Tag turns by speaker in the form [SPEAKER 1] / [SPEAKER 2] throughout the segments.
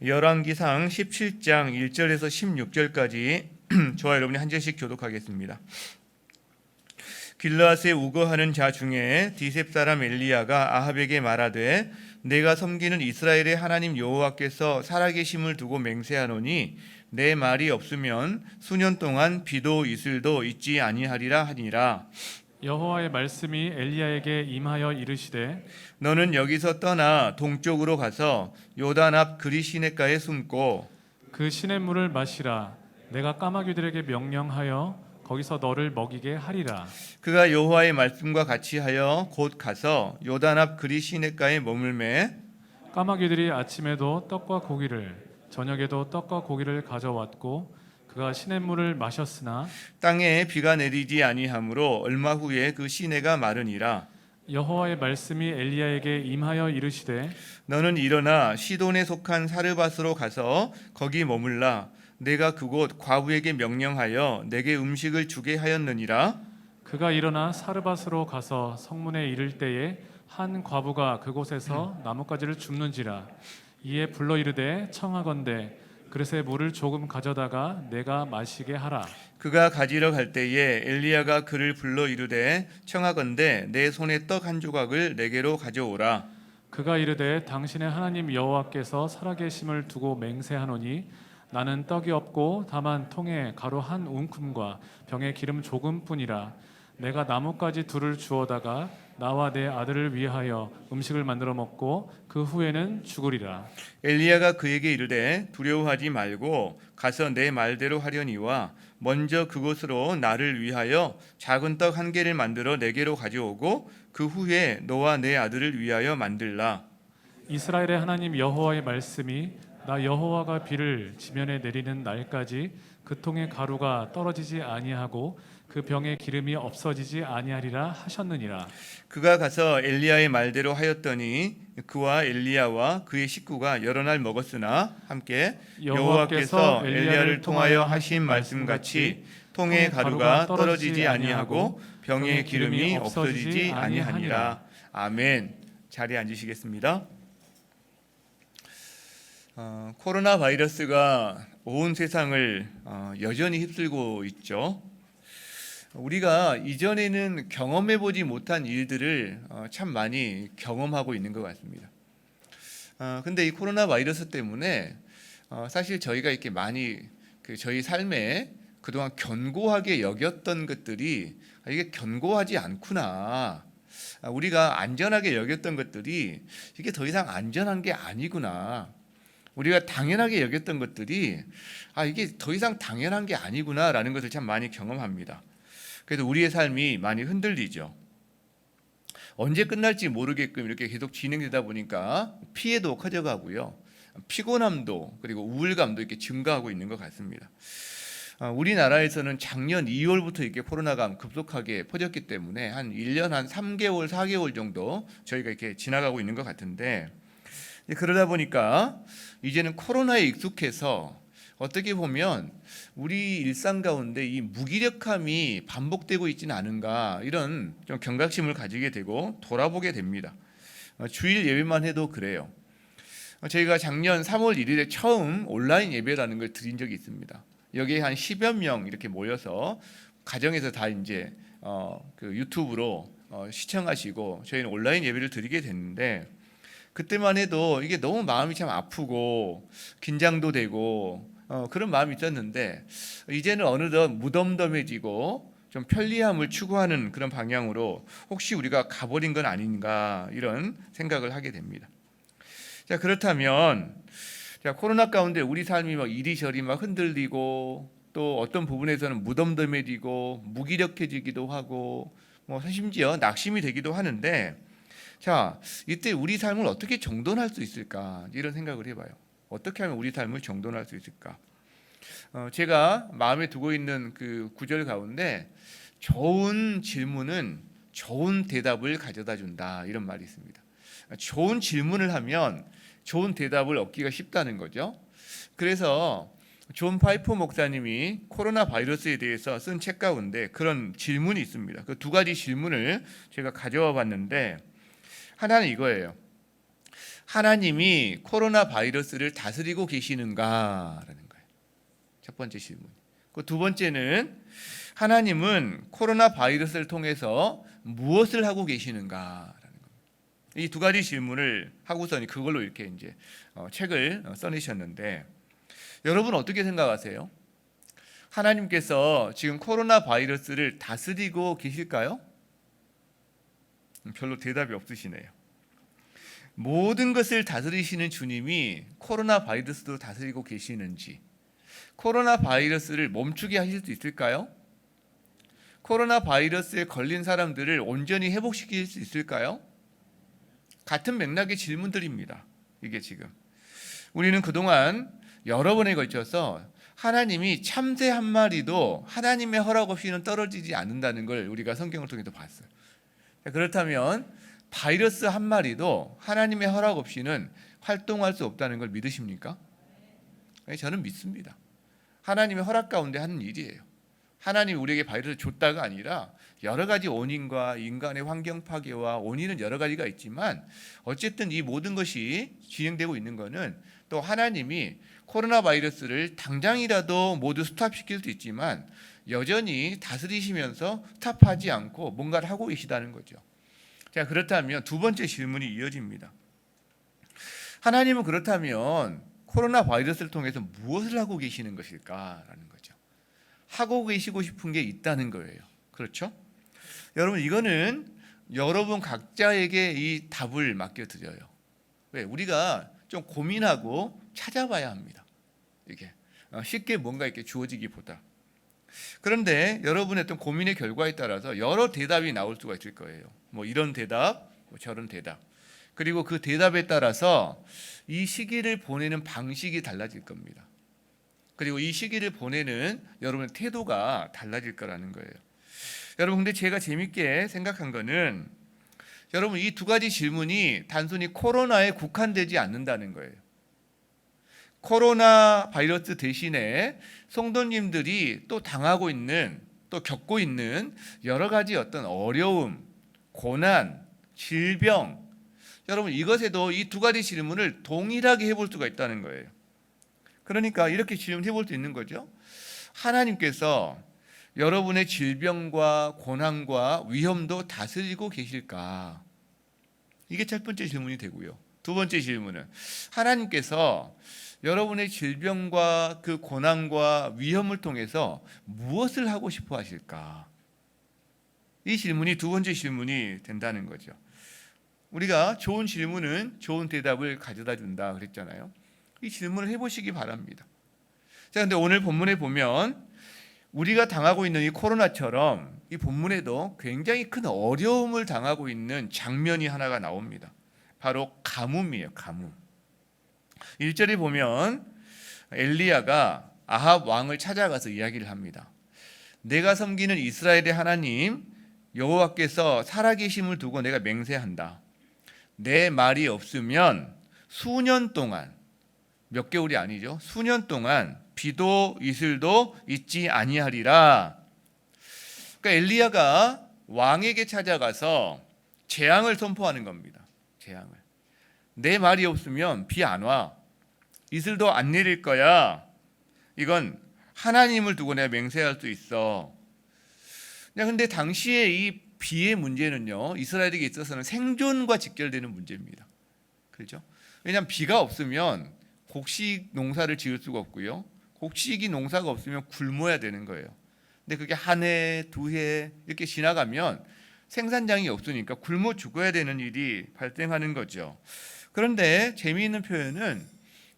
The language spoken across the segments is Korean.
[SPEAKER 1] 열왕기상 17장 1절에서 16절까지 저와 여러분이 한 절씩 교독하겠습니다. 길르앗에 우거하는 자 중에 디셉 사람 엘리야가 아합에게 말하되 내가 섬기는 이스라엘의 하나님 여호와께서 살아계심을 두고 맹세하노니 내 말이 없으면 수년 동안 비도 이슬도 있지 아니하리라 하니라.
[SPEAKER 2] 여호와의 말씀이 엘리야에게 임하여 이르시되
[SPEAKER 1] 너는 여기서 떠나 동쪽으로 가서 요단 앞 그리 시냇가에 숨고
[SPEAKER 2] 그 시냇물을 마시라. 내가 까마귀들에게 명령하여 거기서 너를 먹이게 하리라.
[SPEAKER 1] 그가 여호와의 말씀과 같이 하여 곧 가서 요단 앞 그리 시냇가에 머물매
[SPEAKER 2] 까마귀들이 아침에도 떡과 고기를 저녁에도 떡과 고기를 가져왔고 그가 시냇물을 마셨으나
[SPEAKER 1] 땅에 비가 내리지 아니하므로 얼마 후에 그 시내가 마르니라.
[SPEAKER 2] 여호와의 말씀이 엘리야에게 임하여 이르시되
[SPEAKER 1] 너는 일어나 시돈에 속한 사르밧으로 가서 거기 머물라. 내가 그곳 과부에게 명령하여 내게 음식을 주게 하였느니라.
[SPEAKER 2] 그가 일어나 사르밧으로 가서 성문에 이를 때에 한 과부가 그곳에서 나뭇가지를 줍는지라. 이에 불러 이르되 청하건대 그릇에 물을 조금 가져다가 내가 마시게 하라.
[SPEAKER 1] 그가 가지러 갈 때에 엘리야가 그를 불러 이르되 청하건대 내 손에 떡 한 조각을 내게로 가져오라.
[SPEAKER 2] 그가 이르되 당신의 하나님 여호와께서 살아계심을 두고 맹세하노니 나는 떡이 없고 다만 통에 가루 한 움큼과 병에 기름 조금뿐이라. 내가 나뭇가지 둘을 주어다가 나와 내 아들을 위하여 음식을 만들어 먹고 그 후에는 죽으리라.
[SPEAKER 1] 엘리야가 그에게 이르되 두려워하지 말고 가서 내 말대로 하려니와 먼저 그곳으로 나를 위하여 작은 떡 한 개를 만들어 내게로 가져오고 그 후에 너와 내 아들을 위하여 만들라.
[SPEAKER 2] 이스라엘의 하나님 여호와의 말씀이 나 여호와가 비를 지면에 내리는 날까지 그 통의 가루가 떨어지지 아니하고 그 병에 기름이 없어지지 아니하리라 하셨느니라.
[SPEAKER 1] 그가 가서 엘리야의 말대로 하였더니 그와 엘리야와 그의 식구가 여러 날 먹었으나 함께 여호와께서 엘리야를 통하여 하신 말씀같이 통의 가루가 떨어지지 아니하고 병에 기름이 없어지지 아니하니라. 아멘. 자리에 앉으시겠습니다. 코로나 바이러스가 온 세상을 여전히 휩쓸고 있죠. 우리가 이전에는 경험해보지 못한 일들을 참 많이 경험하고 있는 것 같습니다. 근데 이 코로나 바이러스 때문에 사실 저희가 이렇게 많이 저희 삶에 그동안 견고하게 여겼던 것들이 이게 견고하지 않구나. 우리가 안전하게 여겼던 것들이 이게 더 이상 안전한 게 아니구나. 우리가 당연하게 여겼던 것들이 이게 더 이상 당연한 게 아니구나라는 것을 참 많이 경험합니다. 그래서 우리의 삶이 많이 흔들리죠. 언제 끝날지 모르게끔 이렇게 계속 진행되다 보니까 피해도 커져가고요. 피곤함도 그리고 우울감도 이렇게 증가하고 있는 것 같습니다. 우리나라에서는 작년 2월부터 이렇게 코로나가 급속하게 퍼졌기 때문에 한 1년 한 3개월, 4개월 정도 저희가 이렇게 지나가고 있는 것 같은데 그러다 보니까 이제는 코로나에 익숙해서 어떻게 보면 우리 일상 가운데 이 무기력함이 반복되고 있지는 않은가 이런 좀 경각심을 가지게 되고 돌아보게 됩니다. 주일 예배만 해도 그래요. 저희가 작년 3월 1일에 처음 온라인 예배라는 걸 드린 적이 있습니다. 여기에 한 10여 명 이렇게 모여서 가정에서 다 이제 그 유튜브로 시청하시고 저희는 온라인 예배를 드리게 됐는데 그때만 해도 이게 너무 마음이 참 아프고 긴장도 되고 그런 마음이 있었는데 이제는 어느덧 무덤덤해지고 좀 편리함을 추구하는 그런 방향으로 혹시 우리가 가버린 건 아닌가 이런 생각을 하게 됩니다. 자, 그렇다면 코로나 가운데 우리 삶이 막 이리저리 막 흔들리고 또 어떤 부분에서는 무덤덤해지고 무기력해지기도 하고 심지어 낙심이 되기도 하는데 자, 이때 우리 삶을 어떻게 정돈할 수 있을까 이런 생각을 해봐요. 어떻게 하면 우리 삶을 정돈할 수 있을까? 제가 마음에 두고 있는 그 구절 가운데 좋은 질문은 좋은 대답을 가져다 준다 이런 말이 있습니다. 좋은 질문을 하면 좋은 대답을 얻기가 쉽다는 거죠. 그래서 존 파이퍼 목사님이 코로나 바이러스에 대해서 쓴 책 가운데 그런 질문이 있습니다. 그 두 가지 질문을 제가 가져와 봤는데 하나는 이거예요. 하나님이 코로나 바이러스를 다스리고 계시는가라는 거예요. 첫 번째 질문. 그 두 번째는 하나님은 코로나 바이러스를 통해서 무엇을 하고 계시는가라는 겁니다. 이 두 가지 질문을 하고서는 그걸로 이렇게 이제 책을 써내셨는데, 여러분 어떻게 생각하세요? 하나님께서 지금 코로나 바이러스를 다스리고 계실까요? 별로 대답이 없으시네요. 모든 것을 다스리시는 주님이 코로나 바이러스도 다스리고 계시는지, 코로나 바이러스를 멈추게 하실 수 있을까요? 코로나 바이러스에 걸린 사람들을 온전히 회복시킬 수 있을까요? 같은 맥락의 질문들입니다. 이게 지금 우리는 그동안 여러 번에 걸쳐서 하나님이 참새 한 마리도 하나님의 허락 없이는 떨어지지 않는다는 걸 우리가 성경을 통해서 봤어요. 그렇다면 바이러스 한 마리도 하나님의 허락 없이는 활동할 수 없다는 걸 믿으십니까? 저는 믿습니다. 하나님의 허락 가운데 하는 일이에요. 하나님이 우리에게 바이러스를 줬다가 아니라 여러 가지 원인과 인간의 환경 파괴와 원인은 여러 가지가 있지만 어쨌든 이 모든 것이 진행되고 있는 것은 또 하나님이 코로나 바이러스를 당장이라도 모두 스탑시킬 수 있지만 여전히 다스리시면서 스탑하지 않고 뭔가를 하고 계시다는 거죠. 자, 그렇다면 두 번째 질문이 이어집니다. 하나님은 그렇다면 코로나 바이러스를 통해서 무엇을 하고 계시는 것일까라는 거죠. 하고 계시고 싶은 게 있다는 거예요. 그렇죠? 여러분, 이거는 여러분 각자에게 이 답을 맡겨드려요. 왜? 우리가 좀 고민하고 찾아봐야 합니다. 이게 쉽게 뭔가 이렇게 주어지기보다. 그런데 여러분의 어떤 고민의 결과에 따라서 여러 대답이 나올 수가 있을 거예요. 뭐 이런 대답, 뭐 저런 대답. 그리고 그 대답에 따라서 이 시기를 보내는 방식이 달라질 겁니다. 그리고 이 시기를 보내는 여러분의 태도가 달라질 거라는 거예요. 여러분, 근데 제가 재밌게 생각한 거는 여러분 이 두 가지 질문이 단순히 코로나에 국한되지 않는다는 거예요. 코로나 바이러스 대신에 성도님들이 또 당하고 있는, 또 겪고 있는 여러 가지 어떤 어려움, 고난, 질병, 여러분 이것에도 이 두 가지 질문을 동일하게 해볼 수가 있다는 거예요. 그러니까 이렇게 질문해 볼 수 있는 거죠. 하나님께서 여러분의 질병과 고난과 위험도 다스리고 계실까? 이게 첫 번째 질문이 되고요. 두 번째 질문은 하나님께서 여러분의 질병과 그 고난과 위험을 통해서 무엇을 하고 싶어 하실까? 이 질문이 두 번째 질문이 된다는 거죠. 우리가 좋은 질문은 좋은 대답을 가져다 준다 그랬잖아요. 이 질문을 해보시기 바랍니다. 자, 근데 오늘 본문에 보면 우리가 당하고 있는 이 코로나처럼 이 본문에도 굉장히 큰 어려움을 당하고 있는 장면이 하나가 나옵니다. 바로 가뭄이에요. 가뭄. 1절에 보면 엘리야가 아합 왕을 찾아가서 이야기를 합니다. 내가 섬기는 이스라엘의 하나님 여호와께서 살아계심을 두고 내가 맹세한다. 내 말이 없으면 수년 동안, 몇 개월이 아니죠, 수년 동안 비도 이슬도 있지 아니하리라. 그러니까 엘리야가 왕에게 찾아가서 재앙을 선포하는 겁니다. 재앙을. 내 말이 없으면 비 안 와. 이슬도 안 내릴 거야. 이건 하나님을 두고 내가 맹세할 수 있어. 근데 당시에 이 비의 문제는요, 이스라엘에게 있어서는 생존과 직결되는 문제입니다. 그렇죠? 왜냐하면 비가 없으면 곡식 농사를 지을 수가 없고요. 곡식이 농사가 없으면 굶어야 되는 거예요. 근데 그게 한 해, 두 해 이렇게 지나가면 생산량이 없으니까 굶어 죽어야 되는 일이 발생하는 거죠. 그런데 재미있는 표현은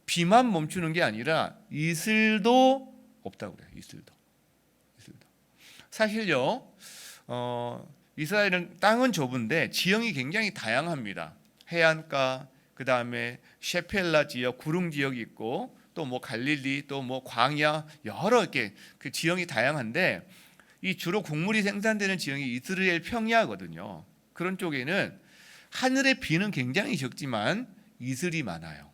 [SPEAKER 1] 비만 멈추는 게 아니라 이슬도 없다고 그래요. 이슬도. 사실요, 이스라엘은 땅은 좁은데 지형이 굉장히 다양합니다. 해안가, 그 다음에 셰펠라 지역, 구릉 지역이 있고, 또 뭐 갈릴리, 또 뭐 광야, 여러 이렇게 그 지형이 다양한데, 이 주로 곡물이 생산되는 지형이 이스라엘 평야거든요. 그런 쪽에는 하늘의 비는 굉장히 적지만 이슬이 많아요.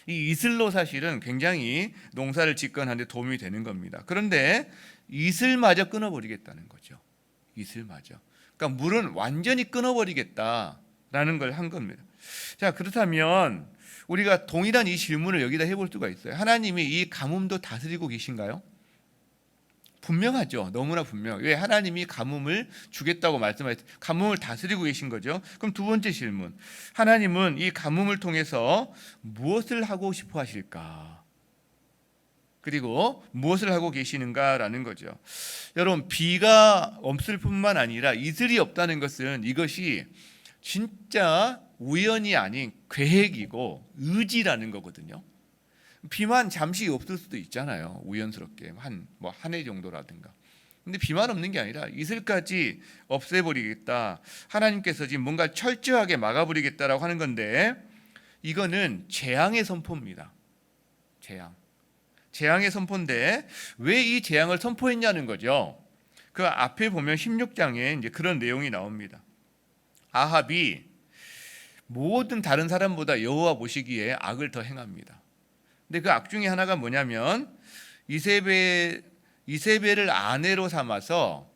[SPEAKER 1] 이 이슬로 사실은 굉장히 농사를 짓거나 도움이 되는 겁니다. 그런데 이슬마저 끊어버리겠다는 거죠. 이슬마저. 그러니까 물은 완전히 끊어버리겠다. 라는 걸 한 겁니다. 자, 그렇다면 우리가 동일한 이 질문을 여기다 해볼 수가 있어요. 하나님이 이 가뭄도 다스리고 계신가요? 분명하죠. 너무나 분명해요. 왜? 하나님이 가뭄을 주겠다고 말씀하셨어요. 가뭄을 다스리고 계신 거죠. 그럼 두 번째 질문, 하나님은 이 가뭄을 통해서 무엇을 하고 싶어 하실까? 그리고 무엇을 하고 계시는가라는 거죠. 여러분, 비가 없을 뿐만 아니라 이슬이 없다는 것은 이것이 진짜 우연이 아닌 계획이고 의지라는 거거든요. 비만 잠시 없을 수도 있잖아요. 우연스럽게 한 해 정도라든가. 근데 비만 없는 게 아니라 이슬까지 없애버리겠다. 하나님께서 지금 뭔가 철저하게 막아버리겠다라고 하는 건데, 이거는 재앙의 선포입니다. 재앙의 선포인데 왜 이 재앙을 선포했냐는 거죠. 그 앞에 보면 16장에 이제 그런 내용이 나옵니다. 아합이 모든 다른 사람보다 여호와 보시기에 악을 더 행합니다. 근데 그 악 중에 하나가 뭐냐면 이세벨을 아내로 삼아서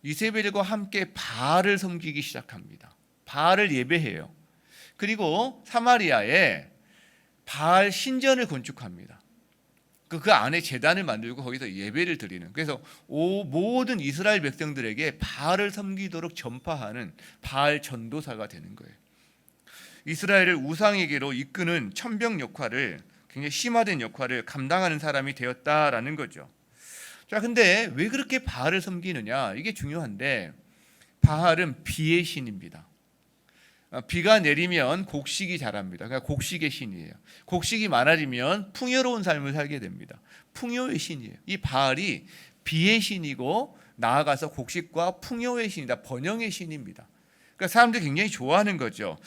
[SPEAKER 1] 이세벨과 함께 바알을 섬기기 시작합니다. 바알을 예배해요. 그리고 사마리아에 바알 신전을 건축합니다. 그 안에 제단을 만들고 거기서 예배를 드리는, 그래서 모든 이스라엘 백성들에게 바알을 섬기도록 전파하는 바알 전도사가 되는 거예요. 이스라엘을 우상에게로 이끄는 천병 역할을, 굉장히 심화된 역할을 감당하는 사람이 되었다라는 거죠. 자, 근데 왜 그렇게 바알을 섬기느냐? 이게 중요한데, 바알은 비의 신입니다. 비가 내리면 곡식이 자랍니다. 그러니까 곡식의 신이에요. 곡식이 많아지면 풍요로운 삶을 살게 됩니다. 풍요의 신이에요. 이 바알이 비의 신이고 나아가서 곡식과 풍요의 신이다. 번영의 신입니다. 그러니까 사람들이 굉장히 좋아하는 거죠.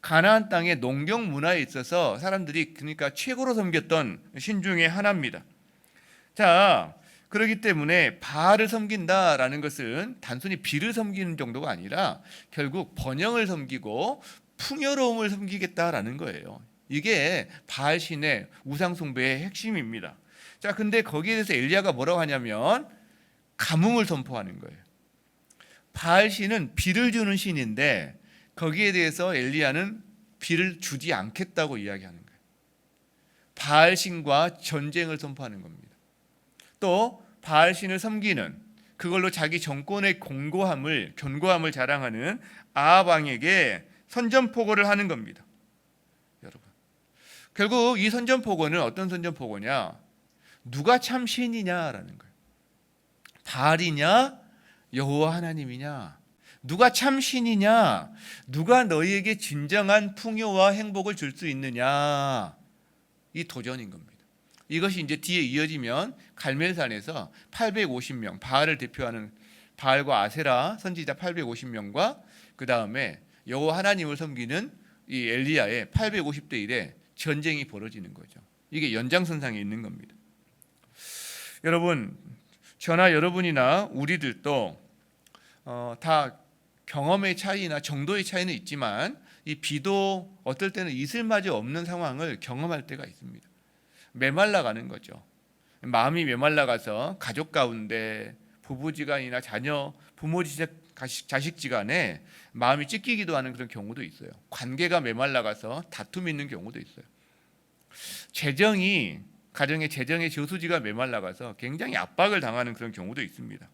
[SPEAKER 1] 가나안 땅의 농경 문화에 있어서 사람들이 그러니까 최고로 섬겼던 신 중에 하나입니다. 자, 그렇기 때문에 바알을 섬긴다라는 것은 단순히 비를 섬기는 정도가 아니라 결국 번영을 섬기고 풍요로움을 섬기겠다라는 거예요. 이게 바알 신의 우상 숭배의 핵심입니다. 자, 근데 거기에 대해서 엘리야가 뭐라고 하냐면 가뭄을 선포하는 거예요. 바알 신은 비를 주는 신인데 거기에 대해서 엘리야는 비를 주지 않겠다고 이야기하는 거예요. 바알 신과 전쟁을 선포하는 겁니다. 또 바알 신을 섬기는, 그걸로 자기 정권의 견고함을 자랑하는 아합 왕에게 선전포고를 하는 겁니다. 여러분, 결국 이 선전포고는 어떤 선전포고냐? 누가 참 신이냐라는 거예요. 바알이냐 여호와 하나님이냐? 누가 참 신이냐? 누가 너희에게 진정한 풍요와 행복을 줄 수 있느냐? 이 도전인 겁니다. 이것이 이제 뒤에 이어지면 갈멜산에서 850명, 바알을 대표하는 바알과 아세라 선지자 850명과 그 다음에 여호와 하나님을 섬기는 이 엘리야의 850대 1의 전쟁이 벌어지는 거죠. 이게 연장선상에 있는 겁니다. 여러분, 저나 여러분이나 우리들도 다 경험의 차이나 정도의 차이는 있지만 이 비도 어떨 때는 이슬마저 없는 상황을 경험할 때가 있습니다. 메말라가는 거죠. 마음이 메말라가서 가족 가운데 부부지간이나 자녀, 자식지간에 마음이 찢기기도 하는 그런 경우도 있어요. 관계가 메말라가서 다툼이 있는 경우도 있어요. 가정의 재정의 저수지가 메말라가서 굉장히 압박을 당하는 그런 경우도 있습니다.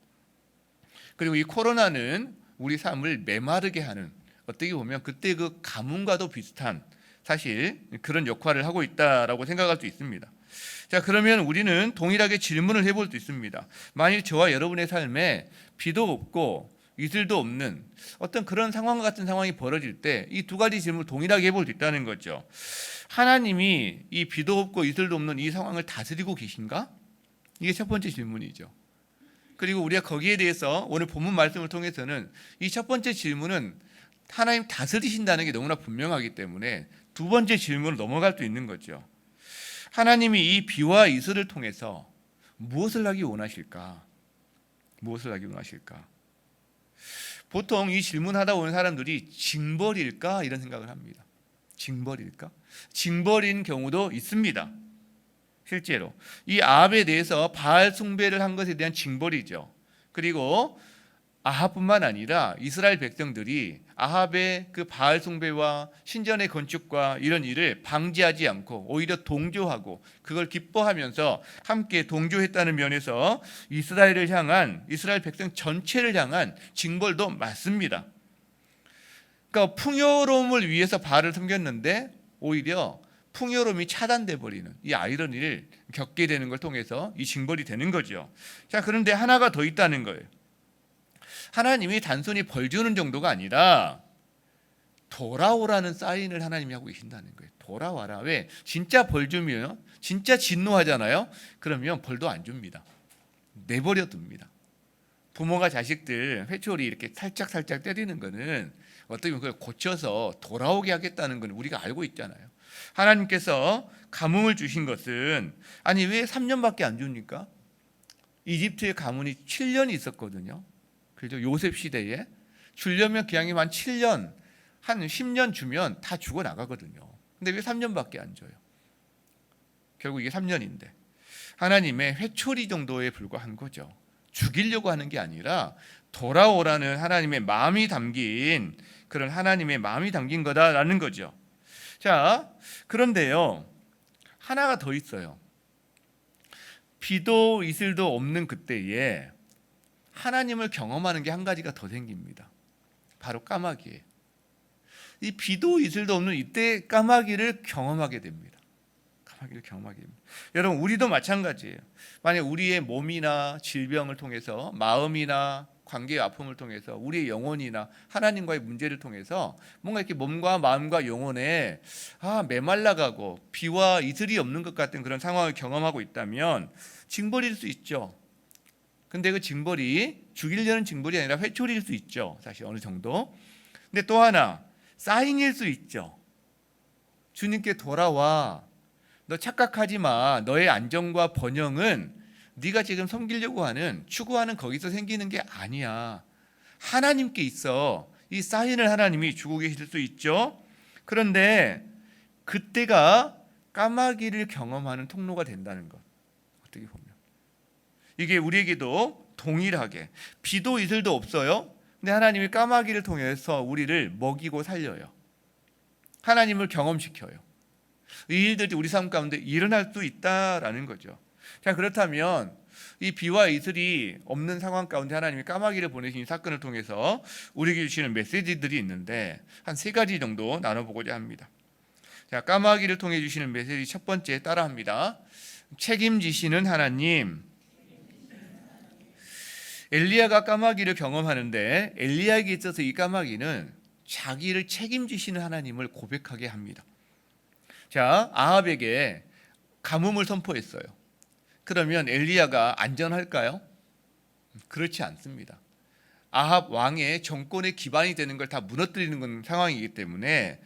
[SPEAKER 1] 그리고 이 코로나는 우리 삶을 메마르게 하는, 어떻게 보면 그때 그 가뭄과도 비슷한 사실 그런 역할을 하고 있다라고 생각할 수 있습니다. 자, 그러면 우리는 동일하게 질문을 해볼 수 있습니다. 만일 저와 여러분의 삶에 비도 없고 이슬도 없는 어떤 그런 상황과 같은 상황이 벌어질 때 이 두 가지 질문을 동일하게 해볼 수 있다는 거죠. 하나님이 이 비도 없고 이슬도 없는 이 상황을 다스리고 계신가? 이게 첫 번째 질문이죠. 그리고 우리가 거기에 대해서 오늘 본문 말씀을 통해서는 이 첫 번째 질문은 하나님 다스리신다는 게 너무나 분명하기 때문에 두 번째 질문을 넘어갈 수 있는 거죠. 하나님이 이 비와 이슬을 통해서 무엇을 하기 원하실까? 무엇을 하기 원하실까? 보통 이 질문하다 오는 사람들이 징벌일까? 이런 생각을 합니다. 징벌일까? 징벌인 경우도 있습니다. 실제로 이 아합에 대해서 바알 숭배를 한 것에 대한 징벌이죠. 그리고 아합뿐만 아니라 이스라엘 백성들이 아합의 그 바알 숭배와 신전의 건축과 이런 일을 방지하지 않고 오히려 동조하고 그걸 기뻐하면서 함께 동조했다는 면에서 이스라엘 백성 전체를 향한 징벌도 맞습니다. 그러니까 풍요로움을 위해서 바알을 섬겼는데 오히려 풍요로움이 차단돼 버리는 이 아이러니를 겪게 되는 걸 통해서 이 징벌이 되는 거죠. 자, 그런데 하나가 더 있다는 거예요. 하나님이 단순히 벌 주는 정도가 아니라 돌아오라는 사인을 하나님이 하고 계신다는 거예요. 돌아와라. 왜? 진짜 벌 주면 진짜 진노하잖아요. 그러면 벌도 안 줍니다. 내버려 둡니다. 부모가 자식들 회초리 이렇게 살짝 때리는 거는 어떻게 보면 그걸 고쳐서 돌아오게 하겠다는 건 우리가 알고 있잖아요. 하나님께서 가뭄을 주신 것은 아니 왜 3년밖에 안 줍니까? 이집트의 가뭄이 7년이 있었거든요. 그죠? 요셉 시대에 주려면 기왕이면 한 7년, 한 10년 주면 다 죽어 나가거든요. 근데 왜 3년밖에 안 줘요? 결국 이게 3년인데 하나님의 회초리 정도에 불과한 거죠. 죽이려고 하는 게 아니라 돌아오라는 하나님의 마음이 담긴 그런 하나님의 마음이 담긴 거다라는 거죠. 자, 그런데요, 하나가 더 있어요. 비도 이슬도 없는 그때에 하나님을 경험하는 게 한 가지가 더 생깁니다. 바로 까마귀예요. 이 비도 이슬도 없는 이때 까마귀를 경험하게 됩니다. 까마귀를 경험하게 됩니다. 여러분, 우리도 마찬가지예요. 만약 우리의 몸이나 질병을 통해서 마음이나 관계의 아픔을 통해서 우리의 영혼이나 하나님과의 문제를 통해서 뭔가 이렇게 몸과 마음과 영혼에 메말라가고 비와 이슬이 없는 것 같은 그런 상황을 경험하고 있다면 징벌일 수 있죠. 근데 그 징벌이 죽이려는 징벌이 아니라 회초리일 수 있죠. 사실 어느 정도. 근데 또 하나 사인일 수 있죠. 주님께 돌아와. 너 착각하지 마. 너의 안정과 번영은 네가 지금 섬기려고 하는 추구하는 거기서 생기는 게 아니야. 하나님께 있어. 이 사인을 하나님이 주고 계실 수 있죠. 그런데 그때가 까마귀를 경험하는 통로가 된다는 것. 어떻게 보면 이게 우리에게도 동일하게 비도 이슬도 없어요. 근데 하나님이 까마귀를 통해서 우리를 먹이고 살려요. 하나님을 경험시켜요. 이 일들이 우리 삶 가운데 일어날 수 있다라는 거죠. 자, 그렇다면 이 비와 이슬이 없는 상황 가운데 하나님이 까마귀를 보내신 이 사건을 통해서 우리에게 주시는 메시지들이 있는데 한 3가지 정도 나눠보고자 합니다. 자, 까마귀를 통해 주시는 메시지 첫 번째 따라합니다. 책임지시는 하나님. 엘리야가 까마귀를 경험하는데 엘리야에게 있어서 이 까마귀는 자기를 책임지시는 하나님을 고백하게 합니다. 자, 아합에게 가뭄을 선포했어요. 그러면 엘리야가 안전할까요? 그렇지 않습니다. 아합 왕의 정권의 기반이 되는 걸 다 무너뜨리는 건 상황이기 때문에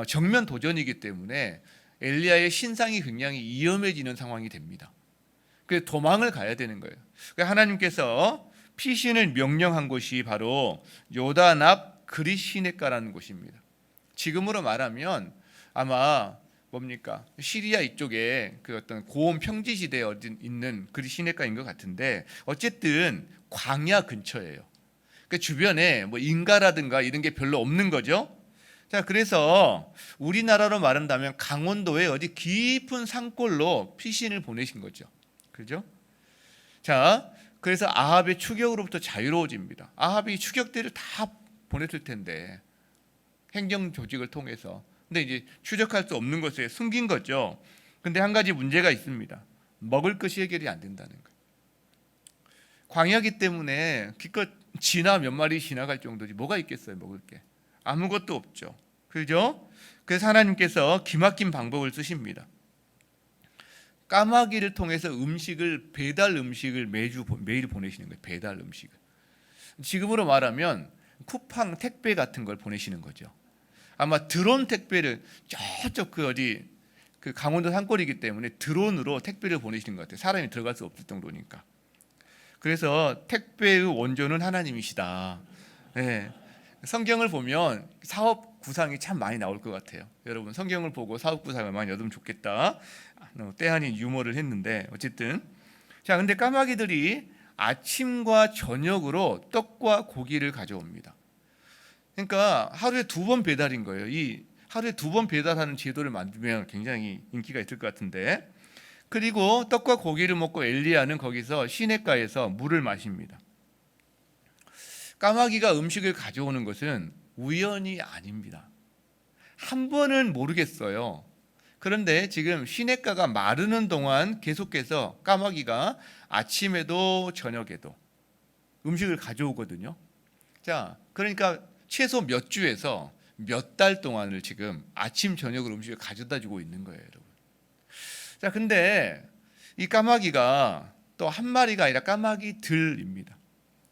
[SPEAKER 1] 정면 도전이기 때문에 엘리야의 신상이 굉장히 위험해지는 상황이 됩니다. 그래서 도망을 가야 되는 거예요. 그러니까 하나님께서 피신을 명령한 곳이 바로 요단 앞 그릿시네가라는 곳입니다. 지금으로 말하면 아마 뭡니까? 시리아 이쪽에 그 어떤 고온 평지 시대에 있는 그릿시네가인 것 같은데 어쨌든 광야 근처예요. 그 주변에 뭐 인가라든가 이런 게 별로 없는 거죠. 자, 그래서 우리나라로 말한다면 강원도의 어디 깊은 산골로 피신을 보내신 거죠. 그죠? 자, 그래서 아합의 추격으로부터 자유로워집니다. 아합이 추격대를 다 보냈을 텐데 행정 조직을 통해서. 근데 이제 추적할 수 없는 것에 숨긴 거죠. 근데 한 가지 문제가 있습니다. 먹을 것이 해결이 안 된다는 거예요. 광야기 때문에 기껏 쥐나 몇 마리 지나갈 정도지 뭐가 있겠어요, 먹을 게. 아무것도 없죠. 그죠? 그래서 하나님께서 기막힌 방법을 쓰십니다. 까마귀를 통해서 배달 음식을 매일 보내시는 거예요. 배달 음식을. 지금으로 말하면 쿠팡 택배 같은 걸 보내시는 거죠. 아마 드론 택배를 저쪽 그 강원도 산골이기 때문에 드론으로 택배를 보내시는 것 같아요. 사람이 들어갈 수 없을 정도니까. 그래서 택배의 원조는 하나님이시다. 네. 성경을 보면 사업 구상이 참 많이 나올 것 같아요. 여러분 성경을 보고 사업 구상을 많이 얻으면 좋겠다. 때 아닌 유머를 했는데 어쨌든 자, 근데 까마귀들이 아침과 저녁으로 떡과 고기를 가져옵니다. 그러니까 하루에 2번 배달인 거예요. 이 하루에 2번 배달하는 제도를 만들면 굉장히 인기가 있을 것 같은데, 그리고 떡과 고기를 먹고 엘리야는 거기서 시냇가에서 물을 마십니다. 까마귀가 음식을 가져오는 것은 우연이 아닙니다. 한 번은 모르겠어요. 그런데 지금 시냇가가 마르는 동안 계속해서 까마귀가 아침에도 저녁에도 음식을 가져오거든요. 자, 그러니까 최소 몇 주에서 몇 달 동안을 지금 아침 저녁으로 음식을 가져다 주고 있는 거예요, 여러분. 자, 근데 이 까마귀가 또 한 마리가 아니라 까마귀들입니다.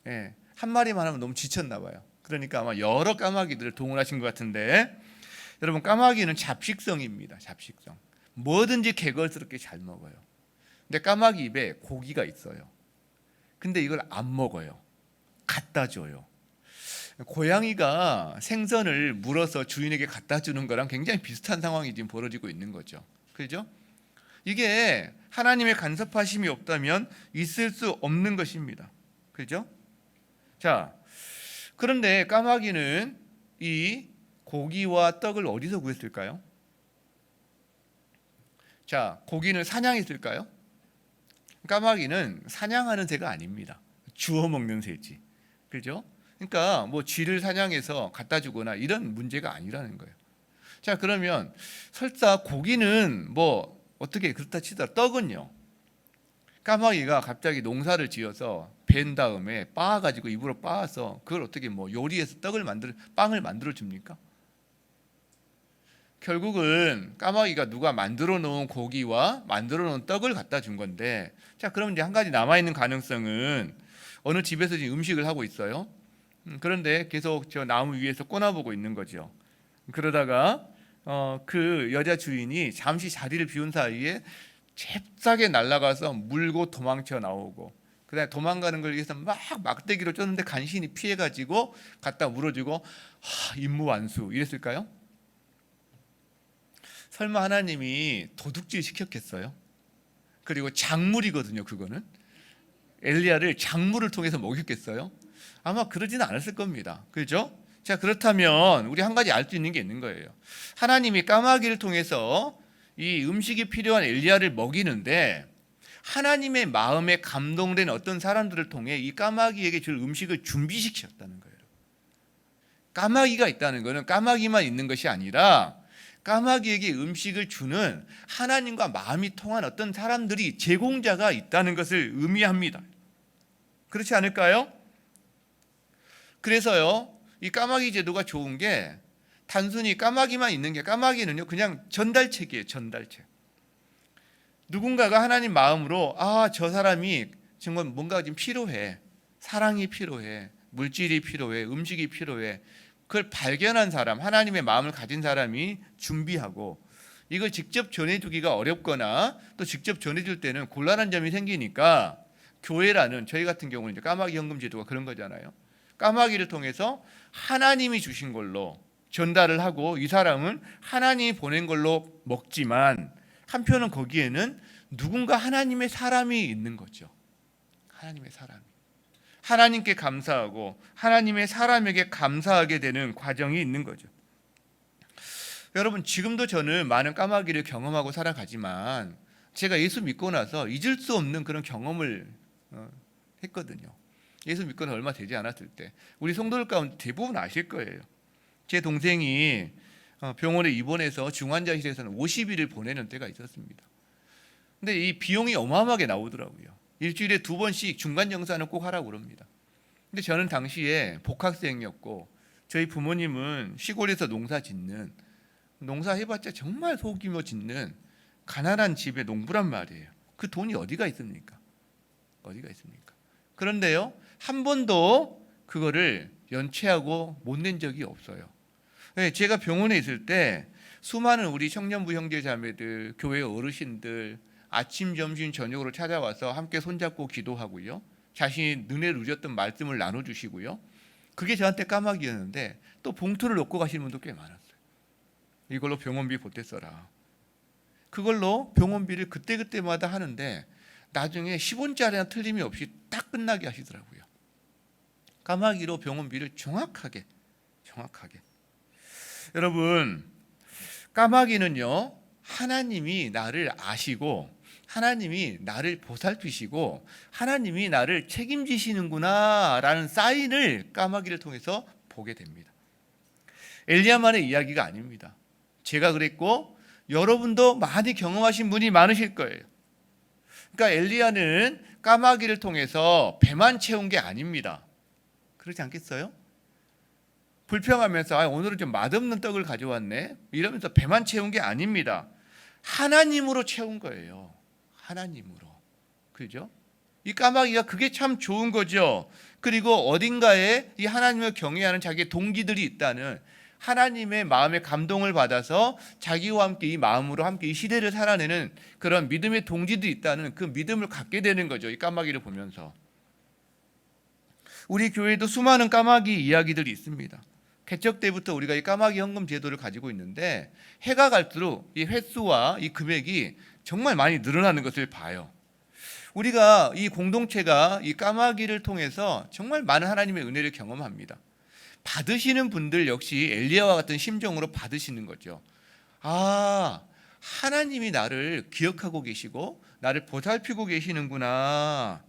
[SPEAKER 1] 예, 한 마리만 하면 너무 지쳤나 봐요. 그러니까 아마 여러 까마귀들을 동원하신 것 같은데, 여러분, 까마귀는 잡식성입니다. 잡식성. 뭐든지 개걸스럽게 잘 먹어요. 근데 까마귀 입에 고기가 있어요. 근데 이걸 안 먹어요. 갖다 줘요. 고양이가 생선을 물어서 주인에게 갖다 주는 거랑 굉장히 비슷한 상황이 지금 벌어지고 있는 거죠. 그렇죠? 이게 하나님의 간섭하심이 없다면 있을 수 없는 것입니다. 그렇죠? 자, 그런데 까마귀는 이 고기와 떡을 어디서 구했을까요? 자, 고기는 사냥했을까요? 까마귀는 사냥하는 새가 아닙니다. 주워 먹는 새지. 그렇죠? 그러니까 뭐 쥐를 사냥해서 갖다 주거나 이런 문제가 아니라는 거예요. 자, 그러면 설사 고기는 뭐 어떻게 그렇다 치더라도 떡은요. 까마귀가 갑자기 농사를 지어서 벤 다음에 빻아가지고 입으로 빻아서 그걸 어떻게 뭐 요리해서 빵을 만들어 줍니까? 결국은 까마귀가 누가 만들어 놓은 고기와 만들어 놓은 떡을 갖다 준 건데, 자, 그럼 이제 한 가지 남아 있는 가능성은 어느 집에서 지금 음식을 하고 있어요. 그런데 계속 저 나무 위에서 꼬나보고 있는 거죠. 그러다가 그 여자 주인이 잠시 자리를 비운 사이에 잽싸게 날아가서 물고 도망쳐 나오고, 그다음에 도망가는 걸 위해서 막 막대기로 쫓는데 간신히 피해가지고 갖다 물어주고, 임무완수 이랬을까요? 설마 하나님이 도둑질 시켰겠어요? 그리고 작물이거든요. 그거는 엘리야를 작물을 통해서 먹였겠어요? 아마 그러지는 않았을 겁니다. 그렇죠? 자, 그렇다면 우리 한 가지 알 수 있는 게 있는 거예요. 하나님이 까마귀를 통해서 이 음식이 필요한 엘리야를 먹이는데, 하나님의 마음에 감동된 어떤 사람들을 통해 이 까마귀에게 줄 음식을 준비시켰다는 거예요. 까마귀가 있다는 것은 까마귀만 있는 것이 아니라 까마귀에게 음식을 주는 하나님과 마음이 통한 어떤 사람들이, 제공자가 있다는 것을 의미합니다. 그렇지 않을까요? 그래서요, 이 까마귀 제도가 좋은 게 단순히 까마귀만 있는 게, 까마귀는요 그냥 전달책이에요. 전달책. 누군가가 하나님 마음으로 저 사람이 정말 뭔가 지금 필요해, 사랑이 필요해, 물질이 필요해, 음식이 필요해, 그걸 발견한 사람, 하나님의 마음을 가진 사람이 준비하고, 이걸 직접 전해주기가 어렵거나 또 직접 전해줄 때는 곤란한 점이 생기니까, 교회라는, 저희 같은 경우는 이제 까마귀 현금 제도가 그런 거잖아요. 까마귀를 통해서 하나님이 주신 걸로 전달을 하고, 이 사람은 하나님이 보낸 걸로 먹지만 한편은 거기에는 누군가 하나님의 사람이 있는 거죠. 하나님의 사람이. 하나님께 감사하고 하나님의 사람에게 감사하게 되는 과정이 있는 거죠. 여러분, 지금도 저는 많은 까마귀를 경험하고 살아가지만 제가 예수 믿고 나서 잊을 수 없는 그런 경험을 했거든요. 예수 믿고는 얼마 되지 않았을 때, 우리 성도들 가운데 대부분 아실 거예요. 제 동생이 병원에 입원해서 중환자실에서는 50일을 보내는 때가 있었습니다. 근데 이 비용이 어마어마하게 나오더라고요. 일주일에 2번씩 중간정산을 꼭 하라고 그럽니다. 근데 저는 당시에 복학생이었고, 저희 부모님은 시골에서 농사 해봤자 정말 소규모 짓는 가난한 집의 농부란 말이에요. 그 돈이 어디가 있습니까? 어디가 있습니까? 그런데요, 한 번도 그거를 연체하고 못 낸 적이 없어요. 제가 병원에 있을 때 수많은 우리 청년부 형제 자매들, 교회 어르신들 아침, 점심, 저녁으로 찾아와서 함께 손잡고 기도하고요, 자신이 눈에 누렸던 말씀을 나눠주시고요, 그게 저한테 까마귀였는데 또 봉투를 놓고 가시는 분도 꽤 많았어요. 이걸로 병원비 보태 써라. 그걸로 병원비를 그때그때마다 하는데 나중에 10원짜리나 틀림이 없이 딱 끝나게 하시더라고요. 까마귀로 병원비를 정확하게. 여러분, 까마귀는요, 하나님이 나를 아시고 하나님이 나를 보살피시고 하나님이 나를 책임지시는구나 라는 사인을 까마귀를 통해서 보게 됩니다. 엘리야만의 이야기가 아닙니다. 제가 그랬고 여러분도 많이 경험하신 분이 많으실 거예요. 그러니까 엘리야는 까마귀를 통해서 배만 채운 게 아닙니다. 그렇지 않겠어요? 불평하면서 오늘은 좀 맛없는 떡을 가져왔네 이러면서 배만 채운 게 아닙니다. 하나님으로 채운 거예요. 하나님으로. 그죠? 이 까마귀가 그게 참 좋은 거죠. 그리고 어딘가에 이 하나님을 경외하는 자기의 동기들이 있다는, 하나님의 마음에 감동을 받아서 자기와 함께 이 마음으로 함께 이 시대를 살아내는 그런 믿음의 동지들이 있다는 그 믿음을 갖게 되는 거죠. 이 까마귀를 보면서. 우리 교회도 수많은 까마귀 이야기들이 있습니다. 개척 때부터 우리가 이 까마귀 헌금 제도를 가지고 있는데 해가 갈수록 이 횟수와 이 금액이 정말 많이 늘어나는 것을 봐요. 우리가 이 공동체가 이 까마귀를 통해서 정말 많은 하나님의 은혜를 경험합니다. 받으시는 분들 역시 엘리야와 같은 심정으로 받으시는 거죠. 하나님이 나를 기억하고 계시고 나를 보살피고 계시는구나.